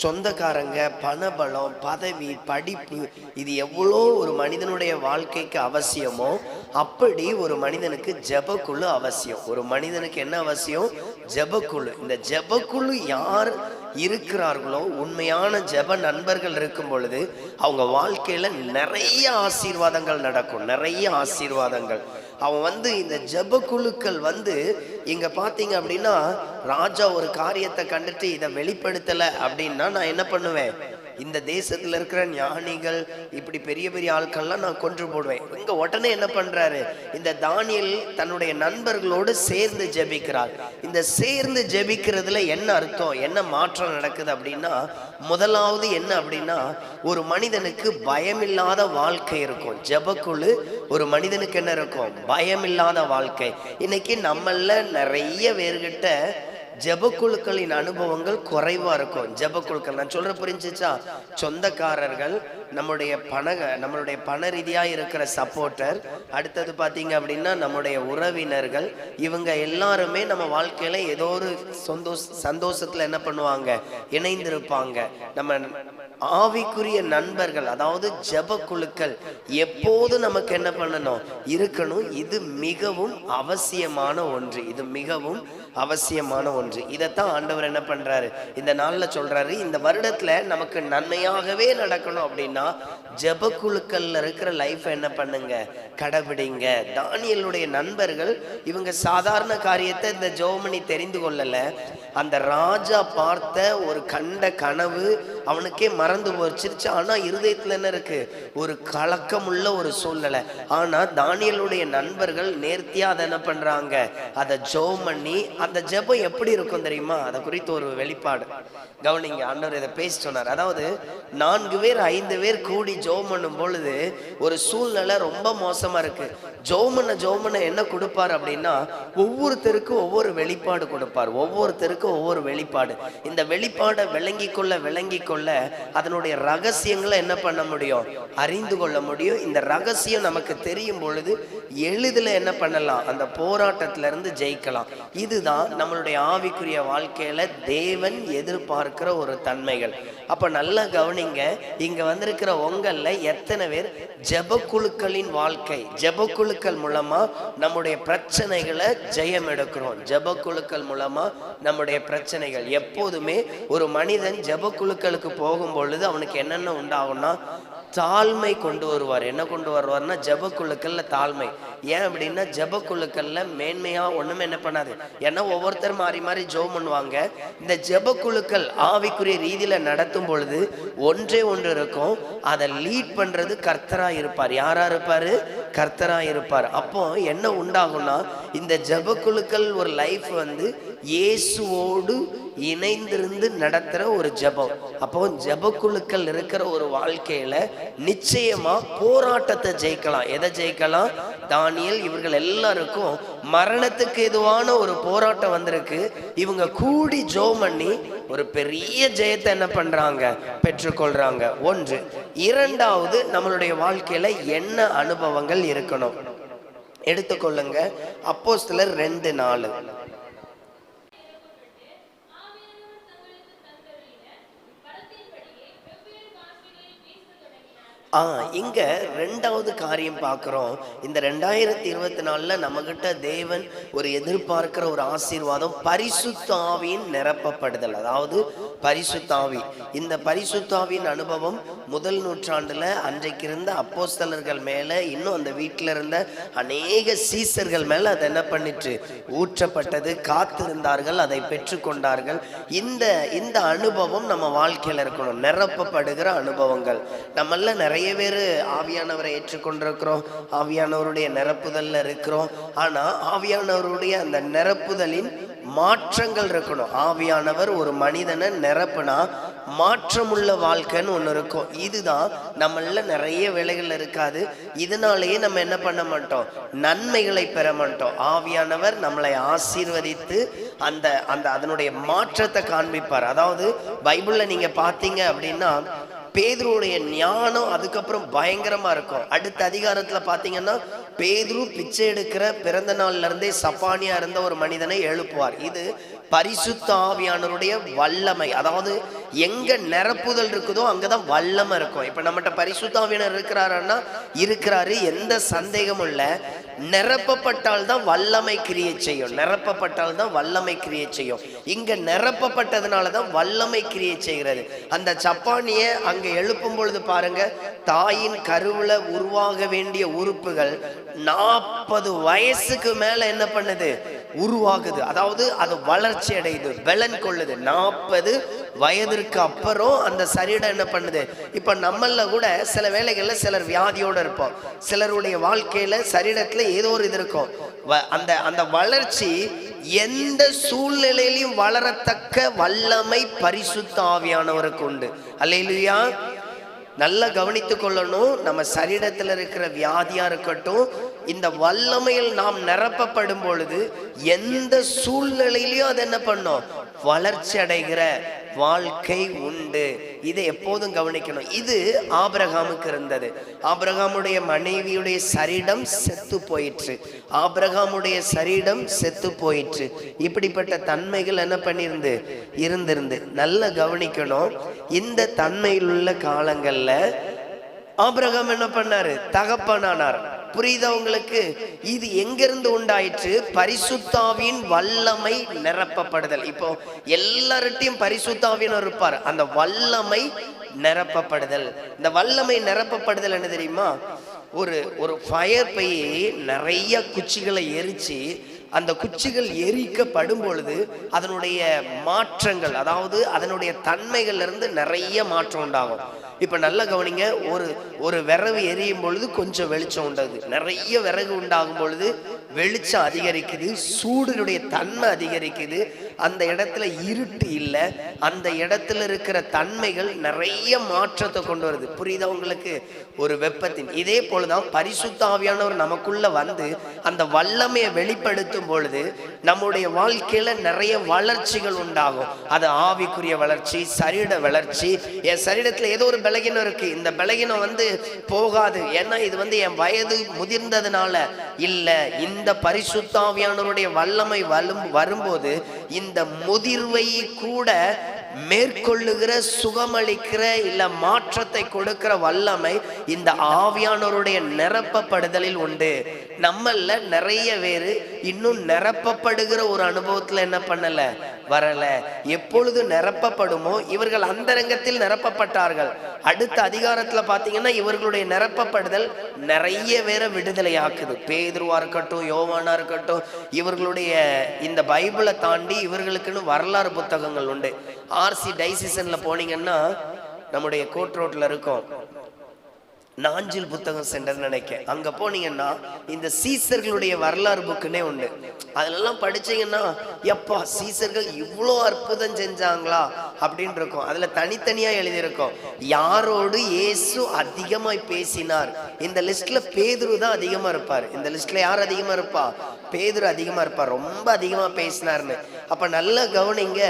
சொந்தக்காரங்க, பணபலம், பதவி, படிப்பு, இது எவ்வளோ ஒரு மனிதனுடைய வாழ்க்கைக்கு அவசியமோ அப்படி ஒரு மனிதனுக்கு ஜெபக்குழு அவசியம். ஒரு மனிதனுக்கு என்ன அவசியம், ஜெபக்குழு. இந்த ஜெபக்குழு யார் இருக்கிறார்களோ, உண்மையான ஜெப நண்பர்கள் இருக்கும் பொழுது அவங்க வாழ்க்கையில நிறைய ஆசீர்வாதங்கள் நடக்கும், நிறைய ஆசீர்வாதங்கள். அவன் வந்து இந்த ஜெபக்குழுக்கள் வந்து இங்க பாத்தீங்க அப்படின்னா, ராஜா ஒரு காரியத்தை கண்டுட்டு இதை வெளிப்படுத்தல அப்படின்னா நான் என்ன பண்ணுவேன், இந்த தேசத்துல இருக்கிற ஞானிகள் இப்படி பெரிய பெரிய ஆட்கள்லாம் நான் கொன்று போடுவேன். இங்க உடனே என்ன பண்றாரு, இந்த தானியேல் தன்னுடைய நண்பர்களோடு சேர்ந்து ஜெபிக்கிறார். இந்த சேர்ந்து ஜெபிக்கிறதுல என்ன அர்த்தம், என்ன மாற்றம் நடக்குது அப்படின்னா, முதலாவது என்ன அப்படின்னா, ஒரு மனிதனுக்கு பயமில்லாத வாழ்க்கை இருக்கும். ஜெபக்குழு ஒரு மனிதனுக்கு என்ன இருக்கும், பயமில்லாத வாழ்க்கை. இன்னைக்கு நம்மள நிறைய பேர்கிட்ட ஜெபக்குழுக்களின் அனுபவங்கள் குறைவா இருக்கும். ஜெபக்குழுக்கள் நான் சொல்ற புரிஞ்சுச்சா, சொந்தக்காரர்கள், நம்மளுடைய பண ரீதியா இருக்கிற சப்போர்ட்டர், அடுத்தது பாத்தீங்க அப்படின்னா நம்முடைய உறவினர்கள், இவங்க எல்லாருமே நம்ம வாழ்க்கையில ஏதோ ஒரு சந்தோஷத்துல என்ன பண்ணுவாங்க, இணைந்திருப்பாங்க. நம்ம ஆவிக்குரிய நண்பர்கள், அதாவது ஜெபக்குழுக்கள் எப்போது நமக்கு என்ன பண்ணணும், இருக்கணும். இது மிகவும் அவசியமான ஒன்று, இது மிகவும் அவசியமான ஒன்று. இதைத்தான் ஆண்டவர் என்ன பண்றாரு, இந்த நாள்ல சொல்றாரு, இந்த வருடத்துல நமக்கு நன்மையாகவே நடக்கணும் அப்படின்னா ஜெபக்குழுக்கள்ல இருக்கிற லைஃப் என்ன பண்ணுங்க, கடைபிடிங்க. தானியேலுடைய நண்பர்கள் இவங்க சாதாரண காரியத்தை இந்த ஜெபமணி தெரிந்து கொள்ளல. அந்த ராஜா பார்த்த ஒரு கண்ட கனவு அவனுக்கே மறந்து போச்சிருச்சு. ஆனா இருதயத்துல என்ன இருக்கு, ஒரு கலக்கம் உள்ள ஒரு சூழ்நிலை. ஆனா தானியேலுடைய நண்பர்கள் நேர்த்தியா அதை என்ன பண்றாங்க, அதை ஜெபம் பண்ணி, அந்த ஜெபம் எப்படி இருக்கும் தெரியுமா, அதை குறித்து ஒரு வெளிப்பாடு கவனிங்க. ஆண்டவர் இதை பேசி சொன்னார். அதாவது 4 பேர் 5 பேர் கூடி ஜெபம் பண்ணும் பொழுது ஒரு சூழ்நிலை ரொம்ப மோசமா இருக்கு. ஜெபம் என்ன கொடுப்பார் அப்படின்னா, ஒவ்வொருத்தருக்கும் ஒவ்வொரு வெளிப்பாடு கொடுப்பார், ஒவ்வொருத்தருக்கும் ஒவ்வொரு வெளிப்பாடு. இந்த வெளிப்பாடை விளங்கி கொள்ள அதனுடைய ரகசியங்களை என்ன பண்ண முடியும், அறிந்து கொள்ள முடியும். இந்த ரகசியம் நமக்கு தெரியும் பொழுது எளிதில் என்ன பண்ணலாம், அந்த போராட்டத்தில இருந்து ஜெயிக்கலாம். இதுதான் நம்மளுடைய ஆவிக்குரிய வாழ்க்கையில தேவன் எதிர்பார்க்கிற ஒரு தன்மைகள். அப்ப நல்லா கவனிங்க, இங்க வந்திருக்கிற உங்கள்ல எத்தனை பேர் ஜெபக்குழுக்களின் வாழ்க்கை, ஜெபக்குழுக்கள் மூலமா நம்முடைய பிரச்சனைகளை ஜெயம் எடுக்கிறோம். ஜெபக்குழுக்கள் மூலமா நம்முடைய பிரச்சனைகள், எப்போதுமே ஒரு மனிதன் ஜெபக்குழுக்களுக்கு போகும் பொழுது அவனுக்கு என்னென்ன உண்டாகும்னா, தாழ்மை கொண்டு வருவார். என்ன கொண்டு வருவார்னா ஜெபக்குழுக்கள்ல தாழ்மை. ஏன் அப்படின்னா ஜெபக்குழுக்கள்ல மேன்மையா ஒண்ணுமே என்ன பண்ணாது. ஏன்னா ஒவ்வொருத்தர் மாறி மாறி ஜெபம் பண்ணுவாங்க. இந்த ஜெபக்குழுக்கள் ஆவிக்குரிய ரீதியில நடத்தும் பொழுது ஒன்றே ஒன்று இருக்கும், அதை லீட் பண்றது கர்த்தரா இருப்பார். யாரா இருப்பாரு? கர்த்தரா இருப்பார். அப்போ என்ன உண்டாகும்னா இந்த ஜெபக்குழுக்கள் ஒரு லைஃப் வந்து இயேசுவோடு இணைந்திருந்து நடத்துற ஒரு ஜெபம். அப்போ ஜெபக்குழுக்கள் இருக்கிற ஒரு வாழ்க்கையில நிச்சயமா போராட்டத்தை ஜெயிக்கலாம். எதை ஜெயிக்கலாம்? தானியேல் இவர்கள் எல்லாருக்கும் மரணத்துக்கு எதுவான ஒரு போராட்டம் வந்திருக்கு. இவங்க கூடி ஜெபம் பண்ணி ஒரு பெரிய ஜெயத்தை என்ன பண்றாங்க? பெற்றுக்கொள்றாங்க. ஒன்று. இரண்டாவது, நம்மளுடைய வாழ்க்கையில என்ன அனுபவங்கள் இருக்கணும் எடுத்துக்கொள்ளுங்க. அப்போஸ்தலர் 2:4. இங்க ரெண்டாவது காரியம் பார்க்கிறோம். இந்த 2024 நம்மகிட்ட தேவன் ஒரு எதிர்பார்க்கிற ஒரு ஆசீர்வாதம் பரிசுத்த ஆவியின் நிரப்பப்படுதல். அதாவது பரிசுத்த ஆவி. இந்த பரிசுத்த ஆவியின் அனுபவம் முதல் நூற்றாண்டுல அன்றைக்கு இருந்த அப்போஸ்தலர்கள் மேல, இன்னும் அந்த வீட்டில் இருந்த அநேக சீசர்கள் மேல அது என்ன பண்ணிட்டு ஊற்றப்பட்டது. காத்திருந்தார்கள், அதை பெற்றுக்கொண்டார்கள். இந்த அனுபவம் நம்ம வாழ்க்கையில இருக்கணும். நிரப்பப்படுகிற அனுபவங்கள். நம்மள நிறைய பேர் ஆவியானவரை ஏற்றுக்கொண்டிருக்கிறோம், ஆவியானவருடைய நிரப்புதல்ல இருக்கிறோம். ஆனா ஆவியானவருடைய அந்த நிரப்புதலின் மாற்றங்கள் இருக்கணும். ஆவியானவர் ஒரு மனிதனை நிரப்புனா மாற்றமுள்ள வாழ்க்கைன்னு ஒன்று இருக்கும். இதுதான் நம்மள நிறைய வேலைகள் இருக்காது. இதனாலேயே நம்ம என்ன பண்ண மாட்டோம்? நன்மைகளை பெற மாட்டோம். ஆவியானவர் நம்மளை ஆசீர்வதித்து அந்த அந்த அதனுடைய மாற்றத்தை காண்பிப்பார். அதாவது பைபிள்ல நீங்க பார்த்தீங்க அப்படின்னா பேதுருடைய ஞானம் அதுக்கப்புறம் பயங்கரமா இருக்கும். அடுத்த அதிகாரத்துல பாத்தீங்கன்னா பேதுரு பிச்சை எடுக்கிற பிறந்த நாள்ல இருந்தே சப்பானியா இருந்த ஒரு மனிதனை எழுப்புவார். இது பரிசுத்த ஆவியானவருடைய வல்லமை. அதாவது எங்க நிரப்புதல் இருக்குதோ அங்கதான் வல்லமை இருக்கும். இப்ப நம்மகிட்ட பரிசுத்த ஆவியானவர் இருக்கிறாருன்னா இருக்கிறாரு, எந்த சந்தேகமும் இல்லை. நிரப்பப்பட்டால் தான் வல்லமை கிரியை செய்யும். நிரப்பப்பட்டால் தான் வல்லமை கிரியை செய்யும். இங்க நிரப்பப்பட்டதுனாலதான் வல்லமை கிரியை செய்கிறது. அந்த சப்பானிய அங்க எழுப்பும் பொழுது பாருங்க, தாயின் கருவுல உருவாக வேண்டிய உறுப்புகள் 40 வயசுக்கு மேல என்ன பண்ணுது? உருவாகுது. அதாவது அது வளர்ச்சி அடையுது, பலன் கொள்ளுது. 40 வயதிற்கு அப்புறம் அந்த சரீரம் என்ன பண்ணுது? இப்ப நம்மள கூட சில வேளைகள்ல சிலர் வியாதியோட இருப்போம். சிலருடைய வாழ்க்கையில சரீரத்துல ஏதோ ஒரு இது இருக்கும். அந்த வளர்ச்சி எந்த சூழ்நிலையிலும் வளரத்தக்க வல்லமை பரிசுத்த ஆவியானவருக்கு உண்டு. அல்லேலூயா. நல்லா கவனித்துக் கொள்ளணும். நம்ம சரீரத்தில் இருக்கிற வியாதியா இருக்கட்டும், இந்த வல்லமையில் நாம் நிரப்பப்படும் பொழுது எந்த சூழ்நிலையிலையும் அது என்ன பண்ணும்? வளர்ச்சி அடைகிற வாழ்க்கை உண்டு. இதை எப்போதும் கவனிக்கணும். இது ஆபிரகாமுக்கு இருந்தது. ஆபிரகாமுடைய மனைவியுடைய சரீரம் செத்து போயிற்று. ஆபிரகாமுடைய சரீரம் செத்து போயிற்று. இப்படிப்பட்ட தன்மைகள் என்ன பண்ணிருந்து இருந்திருந்து நல்லா கவனிக்கணும். இந்த தன்மையில் உள்ள காலங்கள்ல ஆபிரகாம் என்ன பண்ணாரு? தகப்பனானார். புரியுதா உங்களுக்கு? இது எங்கிருந்து உண்டாயிற்று? பரிசுத்தாவின் வல்லமை நிரப்பப்படுதல். இப்போ எல்லார்ட்டையும் பரிசுத்தாவினர் இருப்பார். அந்த வல்லமை நிரப்பப்படுதல். இந்த வல்லமை நிரப்பப்படுதல் என்ன தெரியுமா? ஒரு ஃபயர் பையை நிறைய குச்சிகளை எரிச்சு அந்த குச்சிகள் எரிக்கப்படும் பொழுது அதனுடைய மாற்றங்கள், அதாவது அதனுடைய தன்மைகள்ல இருந்து நிறைய மாற்றம் உண்டாகும். இப்ப நல்லா கவனிங்க. ஒரு விறகு எரியும் பொழுது கொஞ்சம் வெளிச்சம் உண்டாகுது. நிறைய விறகு உண்டாகும் பொழுது வெளிச்சம் அதிகரிக்குது, சூடுடைய தன்மை அதிகரிக்குது. அந்த இடத்துல இருட்டு இல்லை, அந்த இடத்துல இருக்கிற தன்மைகள் நிறைய மாற்றத்தை கொண்டு வருது. புரியுதா உங்களுக்கு? ஒரு வெப்பத்தின் இதே போலதான் பரிசுத்த ஆவியானவர் நமக்குள்ள வந்து அந்த வல்லமையை வெளிப்படுத்தும் பொழுது நம்முடைய வாழ்க்கையில நிறைய வளர்ச்சிகள் உண்டாகும். அது ஆவிக்குரிய வளர்ச்சி, சரீர வளர்ச்சி. என் சரீரத்துல ஏதோ ஒரு பலகீனம் இருக்கு, இந்த பலகீனம் வந்து போகாது. ஏன்னா இது வந்து என் வயது முதிர்ந்ததுனால இல்ல. இந்த பரிசுத்த ஆவியானவருடைய வல்லமை வரும்போது இந்த முதிர்வை கூட மேற்கொள்ளுகிற, சுகமளிக்கிற, இல்ல மாற்றத்தை கொடுக்கிற வல்லமை இந்த ஆவியானவருடைய நிரப்பப்படுதலில் உண்டு. நம்மள நிறைய பேர் இன்னும் நிரப்பப்படுகிற ஒரு அனுபவத்துல என்ன பண்ணல, வரல. எப்பொழுது நிரப்பப்படுமோ இவர்கள் அந்த ரங்கத்தில் நிரப்பப்பட்டார்கள். அடுத்த அதிகாரத்துல பாத்தீங்கன்னா இவர்களுடைய நிரப்பப்படுதல் நிறைய பேரை விடுதலை ஆக்குது. பேதுருவா இருக்கட்டும், யோவானா இருக்கட்டும், இவர்களுடைய இந்த பைபிளை தாண்டி இவர்களுக்குன்னு வரலாறு புத்தகங்கள் உண்டு. ஆர்சி டைசிசன்ல போனீங்கன்னா நம்முடைய கோட் ரோட்ல இருக்கும் நாஞ்சில் புத்தகம் சென்டர் நினைக்க, அங்க போனீங்கன்னா இந்த சீசர்களுடைய வரலாறு புக்குன்னே உண்டு. அதெல்லாம் படிச்சீங்கன்னா எப்பா சீசர்கள் இவ்வளோ அற்புதம் செஞ்சாங்களா அப்படின்னு இருக்கும். அதுல தனித்தனியா எழுதியிருக்கும் யாரோடு இயேசு அதிகமாய் பேசினார். இந்த லிஸ்ட்ல பேதுரு தான் அதிகமா இருப்பார். இந்த லிஸ்ட்ல யார் அதிகமா இருப்பா? பேதுரு அதிகமா இருப்பார், ரொம்ப அதிகமா பேசினார்னு. அப்ப நல்ல கவனிங்க,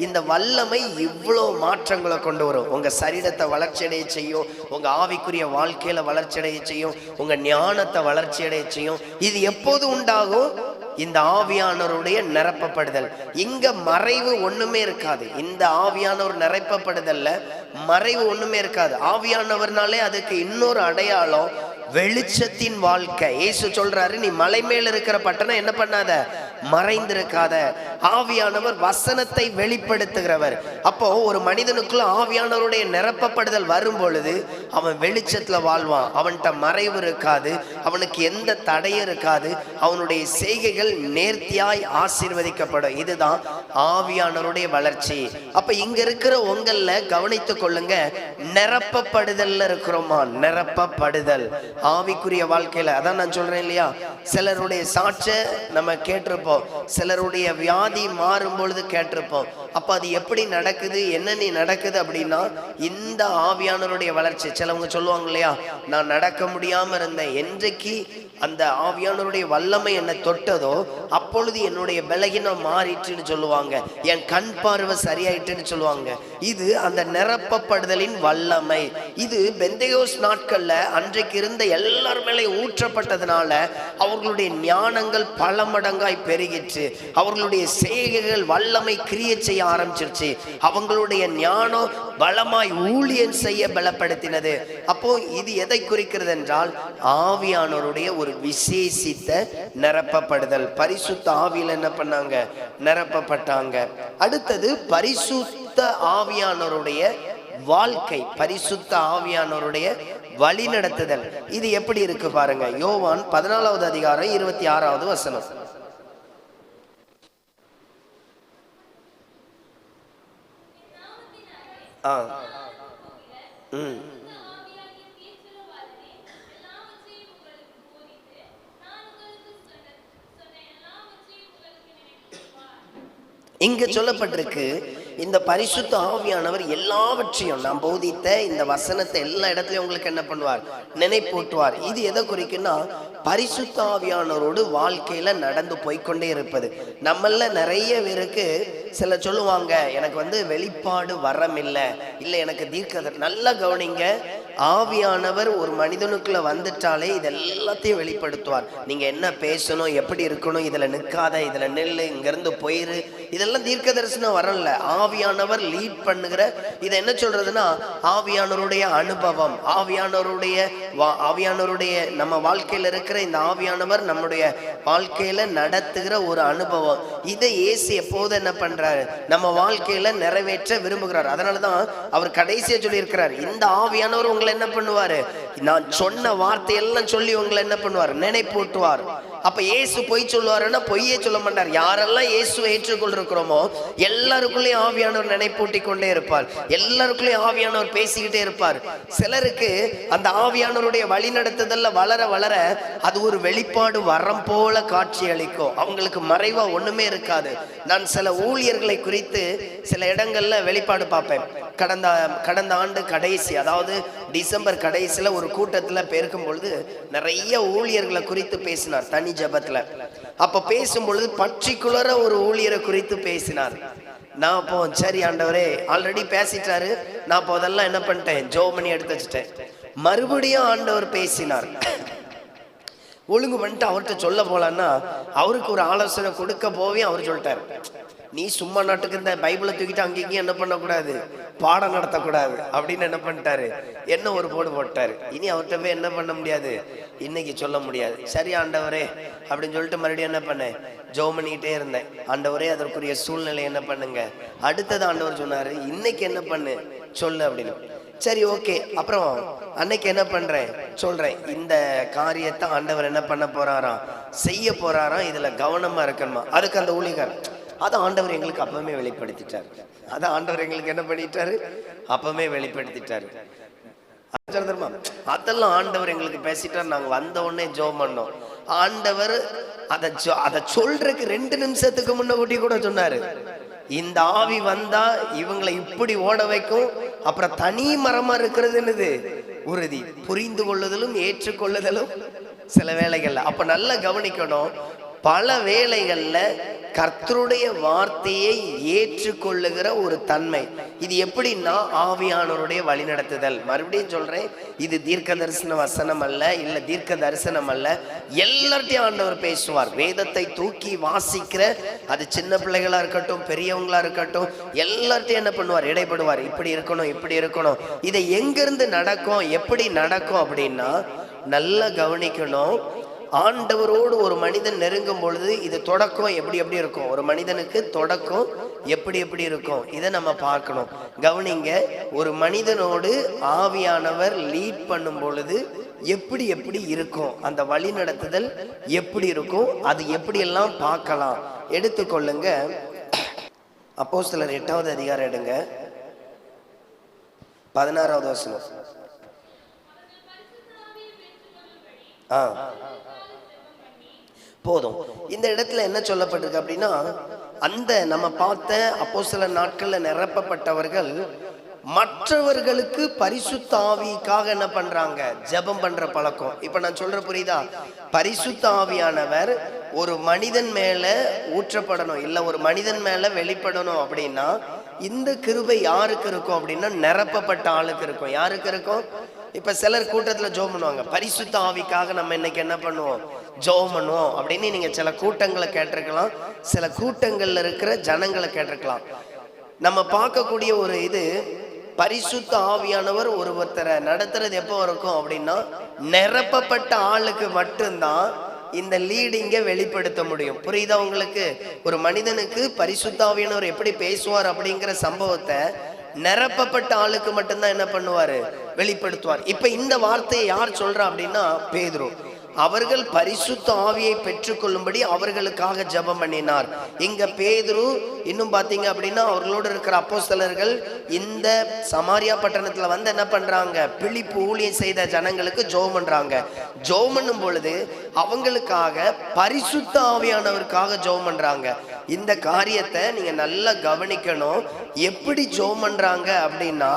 இந்த வல்லமை இவ்வளோ மாற்றங்களை கொண்டு வரும். உங்க சரீரத்தை வளர்ச்சி அடைய செய்யும், உங்க ஆவிக்குரிய வாழ்க்கையில வளர்ச்சி அடைய செய்யும், உங்க ஞானத்தை வளர்ச்சி அடைய செய்யும். இது எப்போது உண்டாகும்? இந்த ஆவியானவருடைய நிரப்பப்படுதல். இங்க மறைவு ஒண்ணுமே இருக்காது. இந்த ஆவியானவர் நிரப்பப்படுதல்ல மறைவு ஒண்ணுமே இருக்காது. ஆவியானவர்னாலே அதுக்கு இன்னொரு அடையாளம் வெளிச்சத்தின் வாழ்க்கை. இயேசு சொல்றாரு, நீ மலை மேல இருக்கிற பட்டணம் என்ன பண்ணாத, மறைந்திருக்காத. ஆவியானவர் வசனத்தை வெளிப்படுத்துகிறவர். அப்போ ஒரு மனிதனுக்குள்ள ஆவியானவருடைய நிரப்பப்படுதல் வரும் பொழுது அவன் வெளிச்சத்துல வாழ்வான். அவன்கிட்ட மறைவு இருக்காது, அவனுக்கு எந்த தடையும் இருக்காது, அவனுடைய செய்கைகள் நேர்த்தியாய் ஆசீர்வதிக்கப்படும். இதுதான் ஆவியானவருடைய வளர்ச்சி. அப்ப இங்க இருக்கிற உங்கள கவனித்துக் கொள்ளுங்க, நிரப்பப்படுதல்ல இருக்கிறோமா? நிரப்பப்படுதல் ஆவிக்குரிய வாழ்க்கையில. அதான் நான் சொல்றேன் இல்லையா, சிலருடைய சாட்ச நம்ம கேட்டிருப்போம், சிலருடைய வியாதி மாறும் பொழுது கேட்டிருப்போம். அப்ப அது எப்படி நடக்குது, என்ன நீ நடக்குது அப்படின்னா இந்த ஆவியானவருடைய வளர்ச்சி. சிலவங்க சொல்லுவாங்க இல்லையா, நான் நடக்க முடியாம இருந்தேன், என்றைக்கு அந்த ஆவியானவருடைய வல்லமை என்னை தொட்டதோ அப்பொழுது என்னுடைய பலகீனம் மாறிட்டுன்னு சொல்லுவாங்க, என் கண் பார்வை சரியாயிட்டுன்னு சொல்லுவாங்க. இது அந்த நிரப்பப்படுதலின் வல்லமை. இது பெந்தேகோஸ் நாட்கள்ல அன்றைக்கு இருந்த எல்லார் மேலே ஊற்றப்பட்டதுனால அவர்களுடைய ஞானங்கள் பல மடங்காய் பெருகிற்று. அவர்களுடைய செய்கைகள் வல்லமை கிரியை செய்ய ஆரம்பிச்சிருச்சு. அவங்களுடைய ஞானம் பலமாய் ஊழியம் செய்ய பலப்படுத்தினது. அப்போ இது எதை குறிக்கிறது என்றால் ஆவியானவருடைய ஒரு விசேஷித்த நிரப்பப்படுதல். பரிசுத்த ஆவியில என்ன பண்ணாங்க, நிரப்பப்பட்டாங்க. அடுத்தது பரிசுத்த ஆவியானவருடைய வாழ்க்கை, பரிசுத்த ஆவியானவருடைய வழி நடத்துதல். இது எப்படி இருக்கு பாருங்க. யோவான் 14வது அதிகாரம் 26வது வசனம். இங்க சொல்லப்பட்டிருக்கு, இந்த பரிசுத்த ஆவியானவர் எல்லாவற்றையும் நாம் போதித்த இந்த வசனத்தை எல்லா இடத்துலயும் உங்களுக்கு என்ன பண்ணுவார், நினைப்பூட்டுவார். இது எதை குறிக்குன்னா பரிசுத்த ஆவியானவரோடு வாழ்க்கையில நடந்து போய்கொண்டே இருப்பது. நம்மள நிறைய பேருக்கு சில சொல்லுவாங்க, எனக்கு வெளிப்பாடு வரம் இல்லை, இல்லை எனக்கு தீர்க்க. நல்லா கவனிங்க, ஆவியானவர் ஒரு மனிதனுக்குள்ள வந்துட்டாலே இது எல்லாத்தையும் வெளிப்படுத்துவார். நீங்க என்ன பேசணும், எப்படி இருக்கணும், இதுல நிற்காத, இதுல நெல்லு, இங்க இருந்து போயிரு, இதெல்லாம் தீர்க்க தரிசனம் வரல. ஆவியானவர் லீட் பண்ணுகிற, இதை என்ன சொல்றதுன்னா ஆவியானவருடைய அனுபவம், ஆவியானவருடைய நம்ம வாழ்க்கையில இருக்கிற இந்த ஆவியானவர் நம்முடைய வாழ்க்கையில நடத்துகிற ஒரு அனுபவம். இதை இயேசு எப்போது என்ன பண்றாரு, நம்ம வாழ்க்கையில நிறைவேற்ற விரும்புகிறார். அதனாலதான் அவர் கடைசியா சொல்லி இருக்கிறார், இந்த ஆவியானவர் உங்களை என்ன பண்ணுவாரு, நான் சொன்ன வார்த்தையெல்லாம் சொல்லி உங்களை என்ன பண்ணுவார், நினைப்பூட்டுவார். அப்ப இயேசு பொய் சொல்லுவாருன்னா பொய்யே சொல்ல மாட்டார். யாரெல்லாம் இயேசுவை ஏற்றுக்கொண்டிருக்கிறோமோ எல்லாருக்குள்ளேயும் ஆவியானவர் நினைப்பூட்டி கொண்டே இருப்பார். எல்லாருக்குள்ளேயும் ஆவியானவர் பேசிக்கிட்டே இருப்பார். சிலருக்கு அந்த ஆவியானவருடைய வழி நடத்துதல்ல வளர வளர அது ஒரு வெளிப்பாடு வரம் போல காட்சி அளிக்கும். அவங்களுக்கு மறைவா ஒண்ணுமே இருக்காது. நான் சில ஊழியர்களை குறித்து சில இடங்கள்ல வெளிப்பாடு பார்ப்பேன். கடந்த ஆண்டு கடைசி, அதாவது டிசம்பர் கடைசியில ஒரு கூட்டத்துல பேருக்கும் பொழுது நிறைய ஊழியர்களை குறித்து பேசினார் தனி ஜபத்துல. அப்ப பேசும்பொழுது பர்டிகுலரா ஒரு ஊழியரை குறித்து பேசினார். நான் அப்போ சரி ஆண்டவரே, ஆல்ரெடி பேசிட்டாரு, நான் அப்போ அதெல்லாம் என்ன பண்ணிட்டேன், ஜெபம் பண்ணி எடுத்து வச்சுட்டேன். மறுபடியும் ஆண்டவர் பேசினார். ஒழுங்கு பண்ணிட்டு அவர்கிட்ட சொல்ல போலான்னா அவருக்கு ஒரு ஆலோசனை கொடுக்க போவே அவர் சொல்லிட்டாரு, நீ சும்மா நாட்டுக்கு இந்த பைபிளை தூக்கிட்டு அங்கேயும் என்ன பண்ணக்கூடாது, பாடம் நடத்தக்கூடாது அப்படின்னு என்ன பண்ணிட்டாரு, என்ன ஒரு போடு போட்டாரு. இனி அவர்கிட்ட போய் என்ன பண்ண முடியாது, இன்னைக்கு சொல்ல முடியாது. சரி ஆண்டவரே அப்படின்னு சொல்லிட்டு மறுபடியும் என்ன பண்ணேன், ஜெபம் பண்ணிக்கிட்டே இருந்தேன். ஆண்டவரே அதற்குரிய சூழ்நிலை என்ன பண்ணுங்க. அடுத்தது ஆண்டவர் சொன்னாரு, இன்னைக்கு என்ன பண்ணு சொல்லு அப்படின்னு. சரி ஓகே. அப்புறம் அன்னைக்கு என்ன பண்றேன் சொல்றேன், இந்த காரியத்தை ஆண்டவர் என்ன பண்ண போறாராம், செய்ய போறாராம், இதுல கவனமா இருக்கணுமா. அதுக்கு அந்த ஊழியக்காரர் அதை ஆண்டவர் எங்களுக்கு அப்பவுமே வெளிப்படுத்திட்டாரு. அதை ஆண்டவர் எங்களுக்கு என்ன பண்ணிட்டாரு, அப்பவுமே வெளிப்படுத்திட்டாரு. அதெல்லாம் ஆண்டவர் எங்களுக்கு பேசிட்டார். நாங்க வந்த உடனே ஜெபம் பண்ணோம். ஆண்டவர் அதை சொல்றதுக்கு 2 நிமிஷத்துக்கு முன்ன கூட்டி கூட சொன்னாரு, இந்த ஆவி வந்தா இவங்களை இப்படி ஓட வைக்கும். அப்புறம் தனி மரமா இருக்கிறது என்னது, உறுதி. புரிந்து கொள்ளுதலும் ஏற்றுக்கொள்ளுதலும் சில வேளைகள்ல. அப்ப நல்லா கவனிக்கணும், பல வேளைகள்ல கர்த்தருடைய வார்த்தையை ஏற்றுக்கொள்ளுகிற ஒரு தன்மை. இது எப்படின்னா ஆவியானவருடைய வழிநடத்துதல். மறுபடியும் சொல்றேன், இது தீர்க்க தரிசன வசனம் அல்ல, இல்ல தீர்க்க தரிசனம் அல்ல. எல்லார்ட்டையும் ஆண்டவர் பேசுவார். வேதத்தை தூக்கி வாசிக்கிற, அது சின்ன பிள்ளைகளா இருக்கட்டும் பெரியவங்களா இருக்கட்டும், எல்லார்ட்டையும் என்ன பண்ணுவார், இடைப்படுவார். இப்படி இருக்கணும், இப்படி இருக்கணும். இதை எங்கிருந்து நடக்கும், எப்படி நடக்கும் அப்படின்னா நல்லா கவனிக்கணும். ஆண்டவரோடு ஒரு மனிதன் நெருங்கும் பொழுது இது தொடக்கம் எப்படி எப்படி இருக்கும், ஒரு மனிதனுக்கு தொடக்கம் எப்படி எப்படி இருக்கும், இதை நம்ம பார்க்கணும். கவனிங்க, ஒரு மனிதனோடு ஆவியானவர் லீட் பண்ணும் பொழுது எப்படி எப்படி இருக்கும், அந்த வழி நடத்துதல் எப்படி இருக்கும், அது எப்படியெல்லாம் பார்க்கலாம். எடுத்துக்கொள்ளுங்க, அப்போஸ்தலர் 8வது அதிகாரம் எடுங்க, 16வது வசனம். போதும். இந்த இடத்துல என்ன சொல்லப்பட்டிருக்கு அப்படின்னா, அந்த நம்ம பார்த்த அப்போஸ்தலர் நாட்கள்ல நிரப்பப்பட்டவர்கள் மற்றவர்களுக்கு பரிசுத்த ஆவிக்காக என்ன பண்றாங்க, ஜெபம் பண்ற பழக்கம். இப்ப நான் சொல்ற புரியுதா? பரிசுத்த ஆவியானவர் ஒரு மனிதன் மேல ஊற்றப்படணும், இல்ல ஒரு மனிதன் மேல வெளிப்படணும் அப்படின்னா இந்த கிருபை யாருக்கு இருக்கும் அப்படின்னா நிரப்பப்பட்ட ஆளுக்கு இருக்கும். யாருக்கு இருக்கும்? இப்ப சிலர் கூட்டத்துல ஜெபம் பண்ணுவாங்க, பரிசுத்த ஆவிக்காக நம்ம இன்னைக்கு என்ன பண்ணுவோம், ஜெபம் பண்ணுவோம் அப்படின்னு. நீங்க சில கூட்டங்களை கேட்டிருக்கலாம், சில கூட்டங்கள்ல இருக்கிற ஜனங்களை கேட்டிருக்கலாம். நம்ம பார்க்கக்கூடிய ஒரு இது, பரிசுத்த ஆவியானவர் ஒருத்தரை நடத்துறது எப்போ இருக்கும் அப்படின்னா நிரப்பப்பட்ட ஆளுக்கு மட்டும்தான் இந்த லீடிங்கை வெளிப்படுத்த முடியும். புரியுதா உங்களுக்கு? ஒரு மனிதனுக்கு பரிசுத்த ஆவியானவர் எப்படி பேசுவார் அப்படிங்கிற சம்பவத்தை நிரப்பப்பட்ட ஆளுக்கு மட்டும்தான் என்ன பண்ணுவாரு, வெளிப்படுத்துவார். இப்ப இந்த வார்த்தையை யார் சொல்றா அப்படின்னா பேதுரு. அவர்கள் பரிசுத்த ஆவியை பெற்றுக்கொள்ளும்படி அவர்களுக்காக ஜெபம் பண்ணினார். இங்க பேதுரு இன்னும் பாத்தீங்க அப்படின்னா அவர்களோடு இருக்கிற அப்போஸ்தலர்கள் இந்த சமாரியா பட்டணத்துல வந்து என்ன பண்றாங்க, பிலிப்பு ஊழியம் செய்த ஜனங்களுக்கு ஜெபம் பண்றாங்க. ஜெபம் பண்ணும் பொழுது அவங்களுக்காக பரிசுத்த ஆவியானவருக்காக ஜெபம் பண்றாங்க. இந்த காரியத்தை நீங்க நல்லா கவனிக்கணும். எப்படி ஜெபம் பண்றாங்க அப்படின்னா,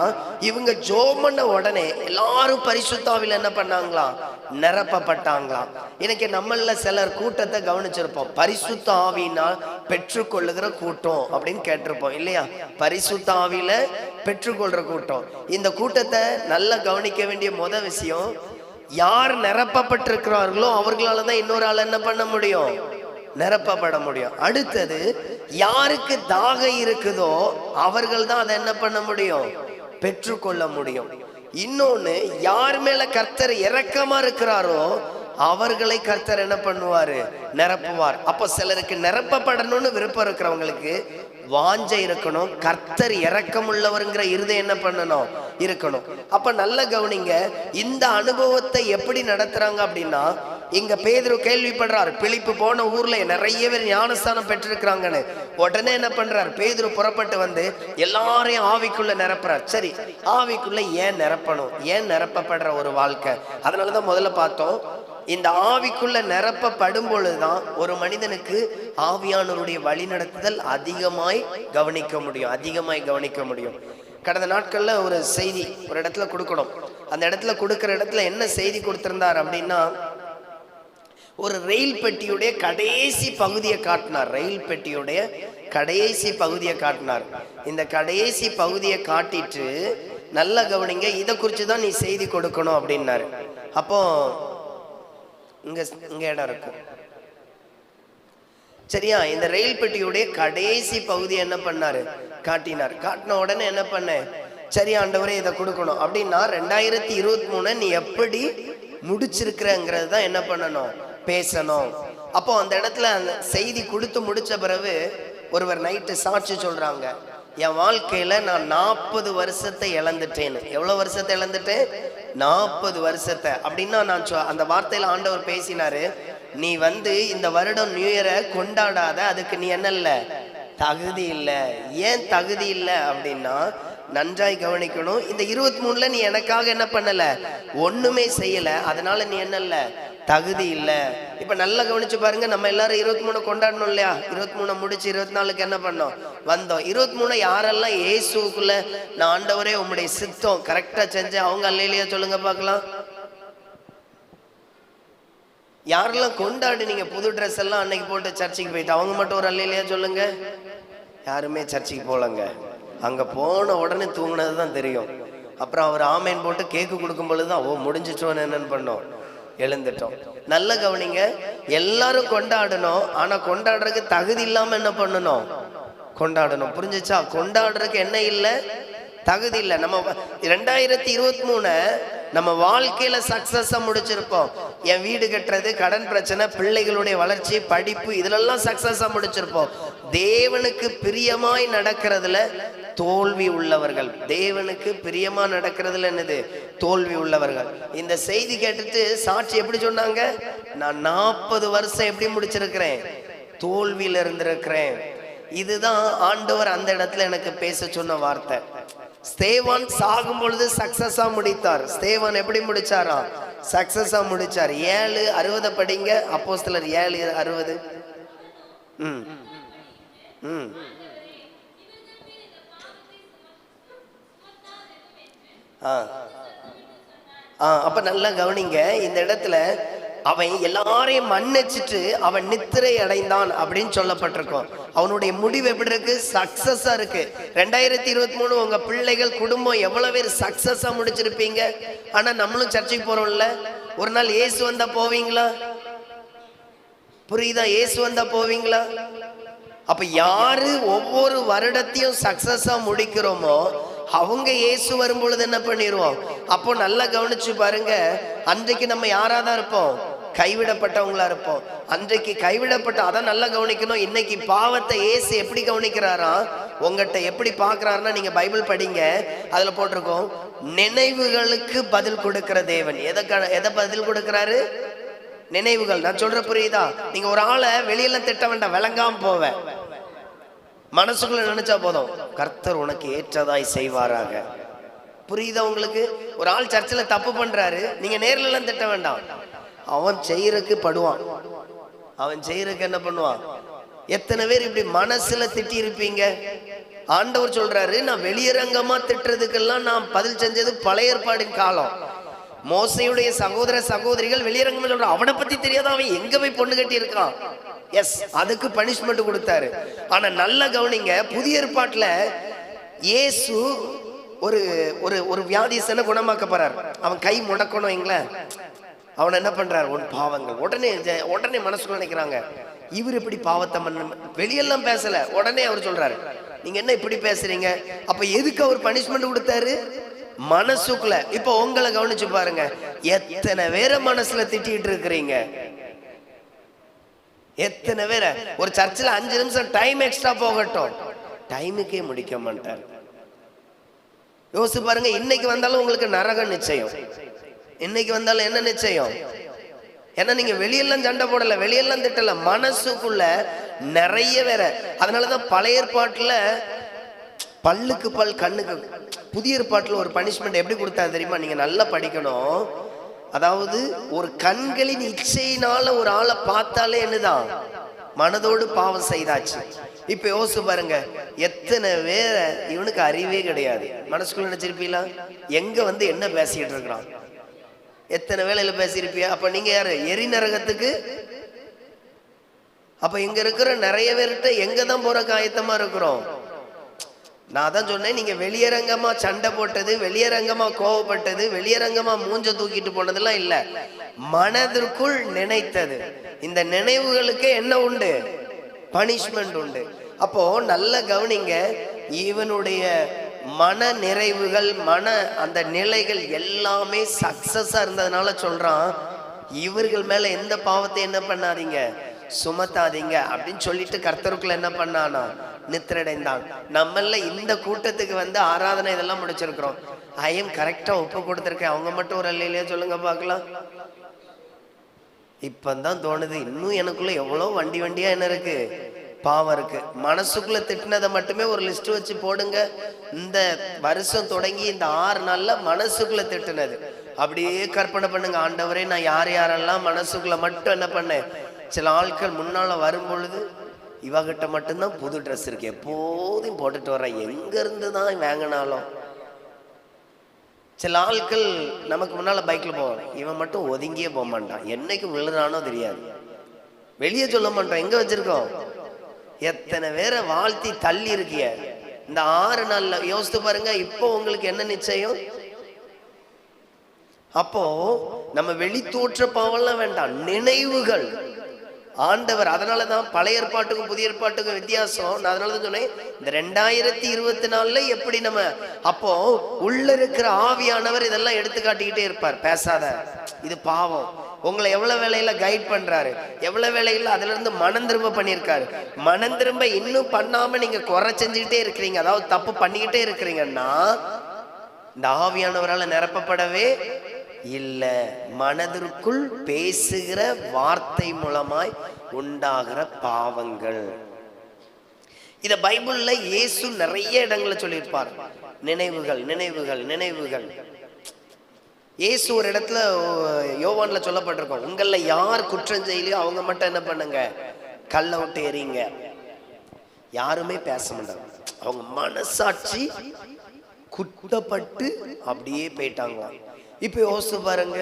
இவங்க ஜெபம் பண்ண உடனே எல்லாரும் பரிசுத்த ஆவியில என்ன பண்ணாங்களாம், நிரப்பப்பட்டாங்களாம். இன்னைக்கு நம்மள சிலர் கூட்டத்தை கவனிச்சிருப்போம், பரிசுத்த ஆவியினால் பெற்றுக்கொள்ளுகிற கூட்டம் அப்படின்னு கேட்டிருப்போம் இல்லையா? பரிசுத்த ஆவியில பெற்றுக்கொள்ற கூட்டம். இந்த கூட்டத்தை நல்லா கவனிக்க வேண்டிய முதல் விஷயம், யார் நிரப்பப்பட்டிருக்கிறார்களோ அவர்களாலதான் இன்னொரு ஆள் என்ன பண்ண முடியும், நிரப்பப்பட முடியும். அடுத்தது, யாருக்கு தாகம் இருக்குதோ அவர்கள் தான் அதை என்ன பண்ண முடியும், பெற்றுக்கொள்ள முடியும். இன்னொன்னு, யார் மேல கர்த்தர் இரக்கமா இருக்கிறாரோ அவர்களை கர்த்தர் என்ன பண்ணுவாரு, நிரப்புவார். அப்ப சிலருக்கு நிரப்பப்படணும்னு விருப்பம் இருக்கிறவங்களுக்கு வாஞ்சை இருக்கணும், கர்த்தர் இரக்கம் உள்ளவருங்கிற இருதயம் என்ன பண்ணணும், இருக்கணும். அப்ப நல்ல கவனிங்க, இந்த அனுபவத்தை எப்படி நடத்துறாங்க அப்படின்னா, இங்க பேதுரு கேள்விப்படுறார், பிலிப்பு போன ஊர்ல நிறைய பேர் ஞானஸ்தானம் பெற்றிருக்கிறாங்கன்னு. உடனே என்ன பண்றார், பேதுரு புறப்பட்டு வந்து எல்லாரையும் ஆவிக்குள்ள நிரப்புறார். சரி, ஆவிக்குள்ள ஏன் நிரப்பணும், ஏன் நிரப்பப்படுற ஒரு வாழ்க்கை? அதனாலதான் முதல்ல பார்த்தோம், இந்த ஆவிக்குள்ள நிரப்பப்படும் பொழுதுதான் ஒரு மனிதனுக்கு ஆவியானவருடைய வழி நடத்துதல் அதிகமாய் கவனிக்க முடியும், அதிகமாய் கவனிக்க முடியும். கடந்த நாட்கள்ல ஒரு செய்தி ஒரு இடத்துல கொடுக்கணும். அந்த இடத்துல கொடுக்கிற இடத்துல என்ன செய்தி கொடுத்திருந்தார் அப்படின்னா, ஒரு ரயில் பெட்டியுடைய கடைசி பகுதியை காட்டினார். ரயில் பெட்டியுடைய கடைசி பகுதியை காட்டினார். இந்த கடைசி பகுதியை காட்டிட்டு நல்ல கவனிங்க, இதை குறித்து தான் நீ செய்தி கொடுக்கணும் அப்படின்னாரு. அப்போ இங்க இடம் இருக்கும். சரியா? இந்த ரயில் பெட்டியுடைய கடைசி பகுதி என்ன பண்ணாரு? காட்டினார். காட்டின உடனே என்ன பண்ண, சரி ஆண்டவரே இதை கொடுக்கணும் அப்படின்னா 2023 நீ எப்படி முடிச்சிருக்கிறங்கிறது தான் என்ன பண்ணணும், பேசணும். அப்போ அந்த இடத்துல அந்த செய்தி கொடுத்து முடிச்ச பிறகு ஒருவர் நைட்டு சாட்சி சொல்றாங்க, என் வாழ்க்கையில நான் 40 வருஷத்தை இழந்துட்டேன்னு. எவ்வளவு வருஷத்தை இழந்துட்டேன்? 40 வருஷத்தை. அப்படின்னா நான் அந்த வார்த்தையில ஆண்டவர் பேசினாரு, நீ இந்த வருடம் நியூ இயரை கொண்டாடாத, அதுக்கு நீ என்ன இல்ல, தகுதி இல்லை. ஏன் தகுதி இல்லை அப்படின்னா, நன்றாய் கவனிக்கணும், இந்த 23ல நீ எனக்காக என்ன பண்ணல, ஒண்ணுமே செய்யல, அதனால நீ என்ன இல்ல, தகுதி இல்லை. இப்ப நல்லா கவனிச்சு பாருங்க, நம்ம எல்லாரும் 23 கொண்டாடணும் இல்லையா? 23 முடிச்சு 24க்கு என்ன பண்ணோம், வந்தோம். 23 யாரெல்லாம் இயேசுக்குள்ள நான் ஆண்டவரே உம்முடைய சித்தம் கரெக்டா செஞ்சேன், அவங்க அல்லேலூயா சொல்லுங்க பார்க்கலாம். யாரெல்லாம் கொண்டாடி புது ட்ரெஸ் எல்லாம் அன்னைக்கு போட்டு சர்ச்சுக்கு போயிட்டு அவங்க மட்டும் ஒரு அல்லேலூயா சொல்லுங்க. யாருமே சர்ச்சுக்கு போலங்க. அங்க போன உடனே தூங்கினது தான் தெரியும். அப்புறம் அவர் ஆமேன் போட்டு கேக்கு கொடுக்கும் பொழுதுதான் ஓ முடிஞ்சிட்டோன்னு என்னன்னு பண்ணோம், எழுந்துட்டோம். நல்ல கவனிங்க, எல்லாரும் கொண்டாடணும், ஆனா கொண்டாடுறதுக்கு தகுதி இல்லாம என்ன பண்ணணும், கொண்டாடணும். புரிஞ்சுச்சா? கொண்டாடுறதுக்கு என்ன இல்லை, தகுதி இல்லை. நம்ம 2023 நம்ம வாழ்க்கையில சக்சஸா முடிச்சிருப்போம். என் வீடு கட்டுறது, கடன் பிரச்சனை, பிள்ளைகளுடைய வளர்ச்சி, படிப்பு, இதுலெல்லாம் சக்சஸா முடிச்சிருப்போம். தேவனுக்கு பிரியமாய் நடக்கிறதுல தோல்வி உள்ளவர்கள், தேவனுக்கு பிரியமா நடக்கிறதுல என்னது, தோல்வி உள்ளவர்கள். இந்த செய்தி கேட்டுட்டு சாட்சி எப்படி சொன்னாங்க, நான் 40 வருஷம் எப்படி முடிச்சிருக்கிறேன், தோல்வியில இருந்திருக்கிறேன். இதுதான் ஆண்டவர் அந்த இடத்துல எனக்கு பேச சொன்ன வார்த்தை. ஸ்தேவான் சாகும் பொழுது சக்சஸா முடித்தார். ஸ்தேவான் எப்படி முடிச்சாரா, சக்சஸா முடிச்சார். 7:60 படிங்க, அப்போஸ்தலர் 7:60. அப்ப நல்லா கவனிங்க, இந்த இடத்துல அவன் எல்லாரையும் மன்னிச்சிட்டு அவன் நித்திரை அடைந்தான் அப்படின்னு சொல்லப்பட்டிருக்கும். அவனுடைய முடிவு எப்படி இருக்கு, சக்சஸா இருக்கு. 2023 உங்க பிள்ளைகள், குடும்பம் எவ்வளவு பேர் சக்சஸா முடிச்சிருப்பீங்க. ஆனா நம்மளும் சர்ச்சைக்கு போறோம்ல, ஒரு நாள் இயேசு வந்தா போவீங்களா? புரியுதா? இயேசு வந்தா போவீங்களா? அப்ப யாரு ஒவ்வொரு வருடத்தையும் சக்சஸா முடிக்கிறோமோ அவங்க இயேசு வரும் பொழுது என்ன பண்ணிடுவோம். அப்போ நல்லா கவனிச்சு பாருங்க, அன்றைக்கு நம்ம யாராதான் இருப்போம், கைவிடப்பட்டவங்களா இருப்போம். அன்றைக்கு கைவிடப்பட்ட, அதான் நல்லா கவனிக்கணும். இன்னைக்கு பாவத்தை இயேசு எப்படி கவனிக்கிறாரா, உங்கள்கிட்ட எப்படி பார்க்கிறாருன்னா, நீங்க பைபிள் படிங்க, அதுல போட்டிருக்கோம், நினைவுகளுக்கு பதில் கொடுக்கிற தேவன். எதை பதில் கொடுக்கிறாரு, நினைவுகள். நான் சொல்ற புரியுதா? நீங்க ஒரு ஆளை வெளியெல்லாம் திட்ட வேண்டாம், விளங்காம போவேன், மனசுக்குள்ள நினைச்சா போதும், கர்த்தர் உனக்கு ஏற்றதாய் செய்வாராக. புரியுதா உங்களுக்கு? ஒரு ஆள் சர்ச்சில் தப்பு பண்றாரு, நீங்க நேர்ல எல்லாம் திட்ட வேண்டாம், அவன் செய்யறதுக்கு படுவான், அவன் செய்யறதுக்கு என்ன பண்ணுவான். எத்தனை பேர் இப்படி மனசுல திட்டி இருப்பீங்க. ஆண்டவர் சொல்றாரு, நான் வெளியரங்கமா திட்டுறதுக்கெல்லாம் நான் பதில் செஞ்சது பழைய ஏற்பாடின் காலம். மோசையுடைய சகோதர சகோதரிகள் வெளியரங்கமா சொல்ற, அவனை பத்தி தெரியாத அவன் எங்க போய் பொண்ணு கட்டி இருக்கான். எஸ், அதுக்கு பனிஷ்மெண்ட் கொடுத்தாரு. ஆனா நல்ல கவனிங்க, புதிய ஏற்பாட்டுல இயேசு ஒரு ஒரு ஒரு வியாதிசனை குணமாக்க போறார். அவன் கை முடக்கணும் எங்களேன், அவன் என்ன பண்றாரு, உன் பாவங்கள். உடனே மனசுக்குள்ள நினைக்கிறாங்க, இவர் எப்படி பாவத்தை வெளியெல்லாம் பேசல. உடனே அவர் சொல்றாரு, நீங்க என்ன இப்படி பேசுறீங்க. அப்ப எதுக்கு அவர் பனிஷ்மெண்ட் கொடுத்தாரு, மனசுக்குள்ள. இப்ப உங்களை கவனிச்சு பாருங்க, எத்தனை பேரை மனசுல திட்டிட்டு இருக்கிறீங்க. எத்தனை பேரை ஒரு சர்ச்சில் 5 நிமிஷம் டைம் எக்ஸ்ட்ரா போகட்டும், டைமுக்கே முடிக்க மாட்டார். யோசிச்சு பாருங்க, இன்னைக்கு வந்தாலும் உங்களுக்கு நரகம் நிச்சயம். இன்னைக்கு வந்தாலும் என்ன நிச்சயம், ஏன்னா நீங்க வெளியெல்லாம் சண்டை போடல, வெளியெல்லாம் திட்டல, மனசுக்குள்ள நிறைய வேற. அதனாலதான் பழைய ஏற்பாட்டுல பல்லுக்கு பல் கண்ணுக்கு, புதிய ஏற்பாட்டுல ஒரு பனிஷ்மெண்ட் எப்படி கொடுத்தா தெரியுமா, நீங்க நல்லா படிக்கணும். அதாவது ஒரு கண்களின் இச்சையினால ஒரு ஆளை பார்த்தாலே என்னதான், மனதோடு பாவம் செய்தாச்சு. இப்ப யோசிச்சு பாருங்க, எத்தனை பேரை இவனுக்கு அறிவே கிடையாது, மனசுக்குள்ள நினைச்சிருப்பீங்களா, எங்க என்ன பேசிட்டு இருக்கிறான், எத்தனை வேலையில பேசியிருப்பியா. அப்ப நீங்க யாரு, எரி நரகத்துக்கு. அப்ப இங்க இருக்கிற நிறைய பேர்கிட்ட எங்க தான் போற காயத்தமா இருக்கிறோம். நான் தான் சொன்னேன், நீங்க வெளியரங்கமா சண்டை போட்டது, வெளியரங்கமா கோவப்பட்டது, வெளியரங்கமா மூஞ்ச தூக்கிட்டு போனதெல்லாம் இல்ல, மனதிற்குள் நினைத்தது. இந்த நினைவுகளுக்கு என்ன உண்டு, பனிஷ்மெண்ட் உண்டு. அப்போ நல்ல கவனிங்க, இவனுடைய மன நிறைவுகள், அந்த நிலைகள் எல்லாமே சக்சஸா இருந்ததுனால சொல்றான், இவர்கள் மேல எந்த பாவத்தை என்ன பண்ணாதீங்க, சுமத்தாதீங்க அப்படின்னு சொல்லிட்டு கர்த்தருக்குள்ள என்ன பண்ணானா, நித்திரடைந்தான். நம்மள இந்த கூட்டத்துக்கு வந்து ஆராதனை இதெல்லாம் முடிச்சிருக்கிறோம். ஐயம் கரெக்டா ஒப்பு கொடுத்துருக்கேன், அவங்க மட்டும் ஒரு அல்லையிலேயே சொல்லுங்க பார்க்கலாம். இப்பதான் தோணுது, இன்னும் எனக்குள்ள எவ்வளவு வண்டி வண்டியா என்ன இருக்கு, பாவம் இருக்கு. மனசுக்குள்ள திட்டினதை மட்டுமே ஒரு லிஸ்ட் வச்சு போடுங்க. இந்த வருஷம் தொடங்கி இந்த 6 நாள்ல மனசுக்குள்ள திட்டினது அப்படியே கற்பனை பண்ணுங்க. ஆண்டவரே, நான் யார் யாரெல்லாம் மனசுக்குள்ள மட்டும் என்ன பண்ணேன். சில ஆட்கள் முன்னால வரும் பொழுது, இவகிட்ட மட்டும்தான் புது ட்ரெஸ் இருக்கு, எப்போதும் போட்டுட்டு வர்றேன், எங்க இருந்து தான் வாங்கினாலும். சில ஆட்கள் நமக்கு முன்னால பைக்ல போவான், இவன் மட்டும் ஒதுங்கியே போக மாட்டான், என்னைக்கு விழுறானோ தெரியாது, வெளியே சொல்ல மாட்டான், எங்க வச்சிருக்கோம். எத்தனை பேரை வாழ்த்தி தள்ளி இருக்கிய இந்த 6 நாள்ல யோசித்து பாருங்க. இப்போ உங்களுக்கு என்ன நிச்சயம்? அப்போ நம்ம வெளி தோற்ற பாவம்லாம் வேண்டாம், நினைவுகள் ஆண்டவர். அதனாலதான் பழைய ஏற்பாட்டுக்கும் புதிய ஏற்பாட்டுக்கும் வித்தியாசம். நான் அதனாலதான் சொன்னேன், இந்த 2024 எப்படி நம்ம, அப்போ உள்ள இருக்கிற ஆவியானவர் இதெல்லாம் எடுத்து காட்டிக்கிட்டே இருப்பார். பேசாத, இது பாவம். உங்களை எவ்வளவு வேலையில கைட் பண்றாரு, எவ்வளவு வேலையில அதுல இருந்து மனம் திரும்ப பண்ணியிருக்காரு. மனம் திரும்ப இன்னும் பண்ணாம நீங்க குறை செஞ்சுக்கிட்டே இருக்கிறீங்க, அதாவது தப்பு பண்ணிக்கிட்டே இருக்கிறீங்கன்னா, இந்த ஆவியானவரால் நிரப்பப்படவே இல்ல. மனதிற்குள் பேசுகிற வார்த்தை மூலமாய் உண்டாகிற பாவங்கள். இத பைபிள்ல இயேசு நிறைய இடங்கள்ல சொல்லியிருப்பார். நினைவுகள் நினைவுகள் நினைவுகள். இயேசு ஒரு இடத்துல யோவான்ல சொல்லப்பட்டிருக்கோம், உங்கள யார் குற்றம் செய்யலையோ அவங்க மட்டும் என்ன பண்ணுங்க, கல்லை விட்டு எறிங்க. யாருமே பேச மாட்டாங்க, அவங்க மனசாட்சி குட்டப்பட்டு அப்படியே போயிட்டாங்க. இப்ப யோசிச்சு பாருங்க,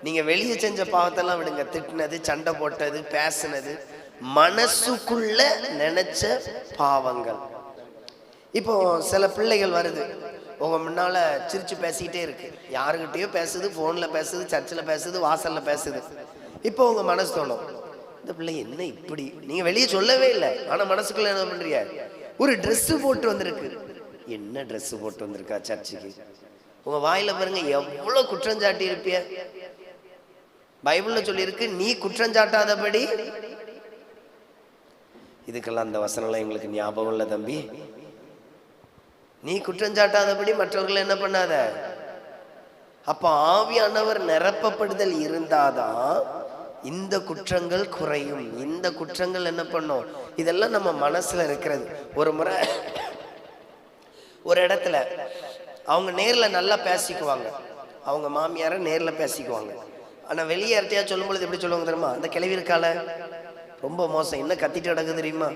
நீங்க வெளியே செஞ்ச பாவத்தெல்லாம் விடுங்க, திட்டினது, சண்டை போட்டது, பேசினது, மனசுக்குள்ள நினைச்ச பாவங்கள். இப்போ சில பிள்ளைகள் வருது, உங்க முன்னால சிரிச்சு பேசிக்கிட்டே இருக்கு, யாருக்கிட்டயோ பேசுது, போன்ல பேசுது, சர்ச்சில் பேசுது, வாசல்ல பேசுது. இப்போ உங்க மனசு தோணும், இந்த பிள்ளை என்ன இப்படி. நீங்க வெளியே சொல்லவே இல்லை, ஆனா மனசுக்குள்ள என்ன பண்றீங்க, ஒரு ட்ரெஸ் போட்டு வந்திருக்கு. என்ன ட்ரெஸ் போட்டு வந்திருக்கா சர்ச்சுக்கு? உங்க வாயில பாருங்க எவ்வளவு குற்றம் சாட்டி இருப்பிய. பைபிள்ல சொல்லி இருக்கு, நீ குற்றம் சாட்டாதபடி. இதுக்கெல்லாம் அந்த வசனம்லாம் எங்களுக்கு ஞாபகம் இல்ல தம்பி. நீ குற்றம் சாட்டாதபடி மற்றவர்கள் என்ன பண்ணாத. அப்ப ஆவியானவர் நிரப்பப்படுதல் இருந்தாதான் இந்த குற்றங்கள் குறையும். இந்த குற்றங்கள் என்ன பண்ணும், இதெல்லாம் நம்ம மனசுல இருக்கிறது. ஒரு முறை ஒரு இடத்துல அவங்க நேர்ல நல்லா பேசிக்குவாங்க, அவங்க மாமியார நேர்ல பேசிக்குவாங்க. ஆனா வெளியே யார்ட்டையா சொல்லும் பொழுது எப்படி சொல்லுவாங்க தெரியுமா, அந்த கிளவி இருக்கால ரொம்ப மோசம், என்ன கத்திட்டு கிடக்கு தெரியுமா,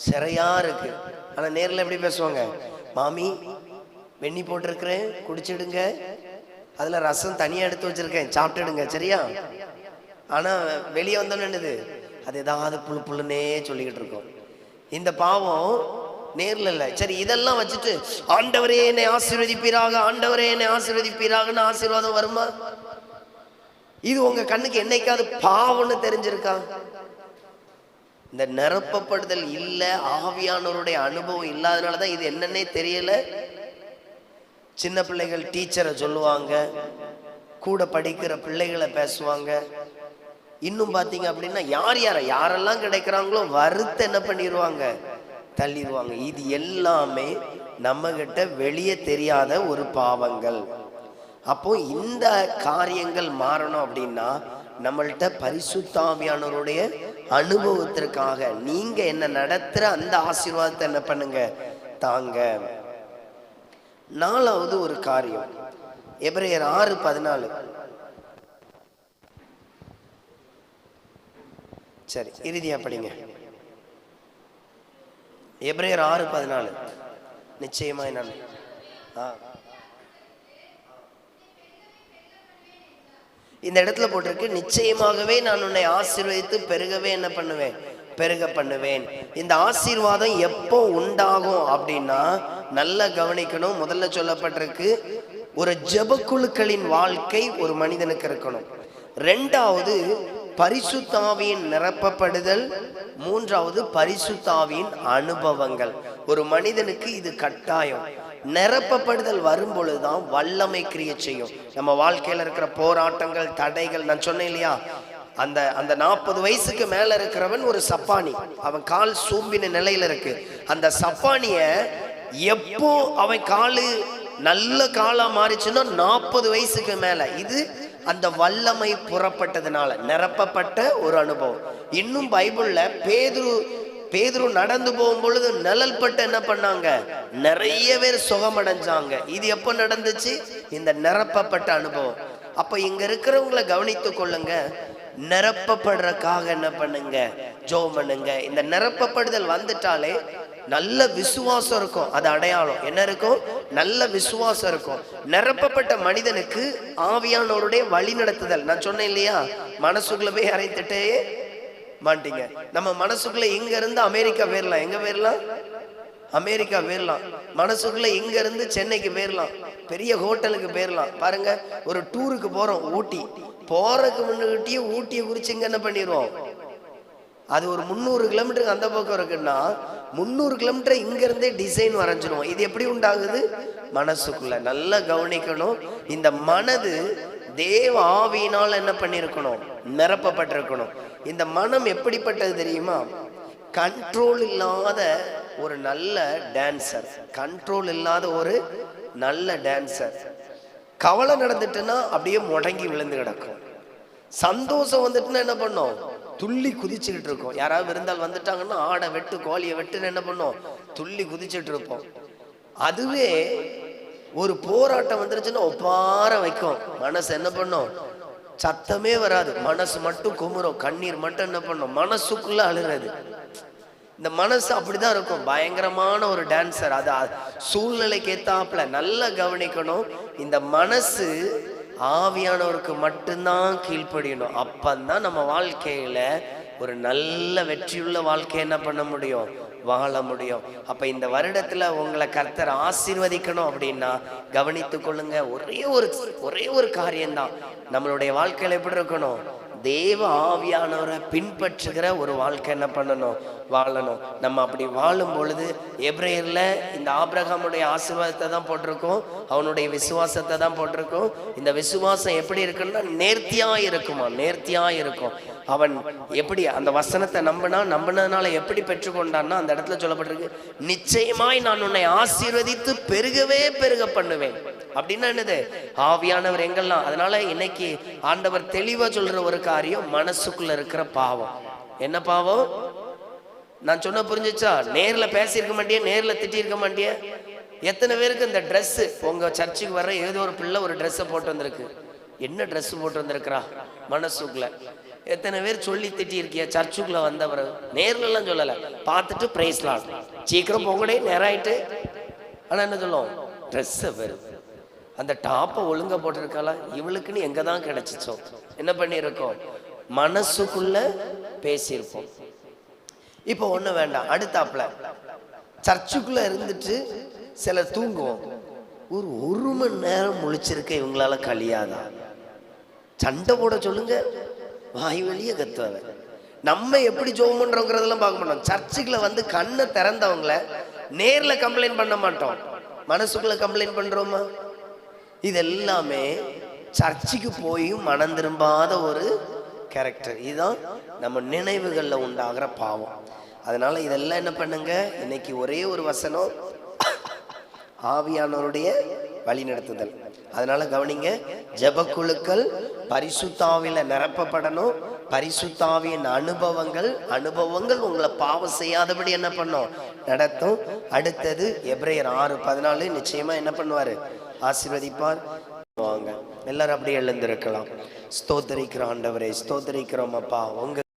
சிறையா இருக்கு. ஆனா நேர்ல எப்படி பேசுவாங்க, மாமி வெண்ணி போட்டிருக்கிறேன், குடிச்சிடுங்க, அதுல ரசம் தனியா எடுத்து வச்சிருக்கேன், சாப்பிட்டுடுங்க, சரியா. ஆனா வெளியே வந்தோன்னு அது ஏதாவது புழு புழுன்னே சொல்லிக்கிட்டு இருக்கோம். இந்த பாவம் நேர்ல இல்ல. சரி, இதெல்லாம் வச்சுட்டு ஆண்டவரே என்னை ஆசீர்வதிப்பீராக, ஆண்டவரே என்னை ஆசீர்வதிப்பீராகன்னு ஆசீர்வாதம் வருமா? இது உங்க கண்ணுக்கு என்னைக்காவது பாவம்னு தெரிஞ்சிருக்கா? இந்த நிரப்பப்படுதல் இல்ல, ஆவியானவருடைய அனுபவம் இல்லாதனாலதான் இது என்னன்னே தெரியல. சின்ன பிள்ளைகள் டீச்சரை சொல்லுவாங்க, கூட படிக்கிற பிள்ளைகளை பேசுவாங்க. இன்னும் பாத்தீங்க அப்படின்னா யாரெல்லாம் கிடைக்கிறாங்களோ வறுத்து என்ன பண்ணிடுவாங்க, தள்ளிடுவாங்க. இது எல்லாமே நம்ம கிட்ட வெளியே தெரியாத ஒரு பாவங்கள். அப்போ இந்த காரியங்கள் மாறணும் அப்படின்னா நம்மள்கிட்ட பரிசுத்த ஆவியானவருடைய அனுபவத்திற்காக நீங்க என்ன நடத்துற அந்த ஆசீர்வாதத்தை என்ன பண்ணுங்க, தாங்க. 4வது ஒரு காரியம், எபிரேயர் 6:14. சரி, இறுதியா படிங்க. எபிரேயர் 6:14. நிச்சயமாய் நான் இந்த இடத்துல போட்டிருக்கு, நிச்சயமாகவே நான் உன்னை ஆசீர்வதித்து பெருகவே என்ன பண்ணுவேன், பெருக பண்ணுவேன். இந்த ஆசீர்வாதம் எப்போ உண்டாகும் அப்படின்னா, நல்லா கவனிக்கணும். முதல்ல சொல்லப்பட்டிருக்கு, ஒரு ஜெபக்குழுக்களின் வாழ்க்கை ஒரு மனிதனுக்கு இருக்கணும். 2வது பரிசுத்தாவியின் நிரப்பப்படுதல், மூன்றாவது பரிசுத்தாவியின் அனுபவங்கள். ஒரு மனிதனுக்கு இது கட்டாயம். நிரப்பப்படுதல் வரும் பொழுதுதான் வல்லமை கிரியை செய்யும். நம்ம வாழ்க்கையில இருக்கிற போராட்டங்கள், தடைகள், நான் சொன்னேன் இல்லையா, அந்த அந்த 40 வயசுக்கு மேல இருக்கிறவன் ஒரு சப்பானி, அவன் கால் சூம்பின நிலையில இருக்கு. அந்த சப்பானிய எப்போ அவன் காலு நல்ல காலா மாறிச்சுன்னா 40 வயசுக்கு மேல. இது அந்த வல்லமை புறப்பட்டதுனால நிரப்பப்பட்ட ஒரு அனுபவம். இன்னும் பைபிள்ல பேதுரு நடந்து போகும் பொழுது நிழல் பட்டு என்ன பண்ணாங்க, நிறைய பேர் சுகமடைஞ்சாங்க. இது எப்ப நடந்துச்சு? இந்த நிரப்பப்பட்ட அனுபவம். அப்ப இங்க இருக்கிறவங்களை கவனித்து கொள்ளுங்க. நிரப்பப்படுறதுக்காக என்ன பண்ணுங்க, ஜெபம் பண்ணுங்க. இந்த நிரப்பப்படுதல் வந்துட்டாலே நல்ல விசுவாசம் இருக்கும். அது அடையாளம் என்ன இருக்கும்? நல்ல விசுவாசம் இருக்கும். நிரப்பப்பட்ட மனிதனுக்கு ஆவியானவருடைய வழி நடத்துதல். நான் சொன்னேன் இல்லையா, மனசுக்குள்ள போய் அரைத்துட்டே மாட்டீங்க. நம்ம மனசுக்குள்ள இங்க இருந்து அமெரிக்கா போயிடலாம். எங்க போயிடலாம்? அமெரிக்கா போயிடலாம். மனசுக்குள்ள இங்க இருந்து சென்னைக்கு போயிடலாம், பெரிய ஹோட்டலுக்கு போயிடலாம். பாருங்க, ஒரு டூருக்கு போறோம் ஊட்டி, போறதுக்கு முன்னுக்கிட்டே ஊட்டியை குறிச்சு இங்க என்ன பண்ணிடுவோம், அது ஒரு 300 கிலோமீட்டருக்கு அந்த பக்கம் இருக்குன்னா 300 கிலோமீட்டர் இங்க இருந்தே டிசைன் வரைஞ்சிருவோம். இது எப்படி உண்டாகுது? மனசுக்குள்ள. நல்லா கவனிக்கணும். இந்த மனது தேவ ஆவியினால் என்ன பண்ணிருக்கணும், நிரப்பப்பட்டிருக்கணும். இந்த மனம் எப்படிப்பட்டது தெரியுமா? கண்ட்ரோல் இல்லாத ஒரு நல்ல டான்சர், கண்ட்ரோல் இல்லாத ஒரு நல்ல டான்சர். கவலை நடந்துட்டுன்னா அப்படியே முடங்கி விழுந்து கிடக்கும். சந்தோஷம் வந்துட்டுன்னா என்ன பண்ணும், துள்ளி குதிச்சுக்கிட்டு இருக்கோம். யாராவது விருந்தால் வந்துட்டாங்கன்னா ஆடை வெட்டு, கோழியை வெட்டுன்னு என்ன பண்ணும், துள்ளி குதிச்சுட்டு இருப்போம். அதுவே ஒரு போராட்டம் வந்துருச்சுன்னா ஒப்பார வைக்கும். மனசு என்ன பண்ணும், சத்தமே வராது, மனசு மட்டும் குமுறும், கண்ணீர் மட்டும் என்ன பண்ணும், மனசுக்குள்ள அழுறது. இந்த மனசு அப்படிதான் இருக்கும், பயங்கரமான ஒரு டான்சர். அது சூழ்நிலைக்கு ஏத்தாப்புல. நல்லா கவனிக்கணும். இந்த மனசு ஆவியானவருக்கு மட்டும்தான் கீழ்ப்படியணும். அப்பந்தான் நம்ம வாழ்க்கையில ஒரு நல்ல வெற்றியுள்ள வாழ்க்கை என்ன பண்ண முடியும், வாழ முடியும். அப்ப இந்த வருடத்துல உங்களை கர்த்தர் ஆசீர்வதிக்கணும் அப்படின்னா கவனித்து கொள்ளுங்க. ஒரே ஒரு காரியம்தான். நம்மளுடைய வாழ்க்கையில எப்படி இருக்கணும், தேவ ஆவியானவரை பின்பற்றுகிற ஒரு வாழ்க்கை என்ன பண்ணணும், வாழணும். நம்ம அப்படி வாழும் பொழுது எபிரேயர்ல இந்த ஆபிரகாமுடைய ஆசீர்வாதத்தை தான் போட்டிருக்கோம், அவனுடைய விசுவாசத்தை தான் போட்டிருக்கோம். இந்த விசுவாசம் எப்படி இருக்குன்னா நேர்த்தியா இருக்குமா, நேர்த்தியா இருக்கும். அவன் எப்படி அந்த வசனத்தை நம்பினதுனால எப்படி பெற்றுக்கொண்டான்னா அந்த இடத்துல சொல்லப்பட்டிருக்கு, நிச்சயமாய் நான் உன்னை ஆசீர்வதித்து பெருகவே பெருக பண்ணுவேன். அப்படின்னா என்னது, ஆவியானவர் எங்கெல்லாம். அதனால இன்னைக்கு ஆண்டவர் தெளிவா சொல்ற ஒரு காரியம், மனசுக்குள்ள இருக்கிற பாவம். என்ன பாவம்? நான் சொன்ன புரிஞ்சுச்சா? நேர்ல பேசியிருக்க மாட்டியே, நேர்ல திட்டி இருக்க மாட்டியே. எத்தனை பேருக்கு இந்த ட்ரெஸ், உங்க சர்ச்சுக்கு வர்ற ஏதோ ஒரு பிள்ளை ஒரு ட்ரெஸ்ஸை போட்டு வந்திருக்கு, என்ன ட்ரெஸ் போட்டு வந்திருக்கிறா மனசுக்குள்ள. எத்தனை பேர் சொல்லி திட்டி இருக்கிய சர்ச்சுக்குள்ள வந்தவர், நேர்ல எல்லாம் சொல்லல, பார்த்துட்டு பிரைஸ்லாம் சீக்கிரம் போங்கடே நேரம் ஆயிட்டு. ஆனா என்ன சொல்லுவோம், ட்ரெஸ்ஸை வரும், அந்த டாப்பை ஒழுங்கா போட்டிருக்கலாம், இவளுக்குன்னு எங்க தான் கிடைச்சிச்சோ. என்ன பண்ணியிருக்கோம், மனசுக்குள்ள பேசியிருப்போம். இப்போ ஒண்ணு வேண்டாம், அடுத்தாப்புல சர்ச்சுக்குள்ள இருந்துட்டு சிலர் தூங்குவோம். ஒரு மணி நேரம் முழிச்சிருக்க இவங்களால கழியாதான், சண்டை போட சொல்லுங்க, வாய் வழிய கத்துவ. நம்ம எப்படி ஜெபம் பண்றோங்கிறதெல்லாம் பார்க்க மாட்டோம். சர்ச்சுக்குள்ள வந்து கண்ணை திறந்தவங்கள நேர்ல கம்ப்ளைண்ட் பண்ண மாட்டோம், மனசுக்குள்ள கம்ப்ளைண்ட் பண்றோமா? இது எல்லாமே சர்ச்சுக்கு போயும் மனம் திரும்பாத ஒரு கேரக்டர். இதுதான் நம்ம நினைவுகள்ல உண்டாகிற பாவம். அதனால இதெல்லாம் என்ன பண்ணுங்க, இன்னைக்கு ஒரே ஒரு வசனம், ஆவியானவருடைய வழி நடத்துதல். அதனால கவனிங்க, ஜெபக்குழுக்கள் பரிசுத்தாவில நிரப்பப்படணும். பரிசுத்தாவின் அனுபவங்கள் உங்களை பாவம் செய்யாதபடி என்ன பண்ணும், நடத்தும். அடுத்தது எபிரேயர் 6:14 நிச்சயமா என்ன பண்ணுவாரு, ஆசீர்வதிப்பார். வாங்க எல்லாரும் அப்படியே எழுந்திருக்கலாம். ஸ்தோத்தரிக்கிற ஆண்டவரே, ஸ்தோத்தரிக்கிறோம் அப்பா. உங்க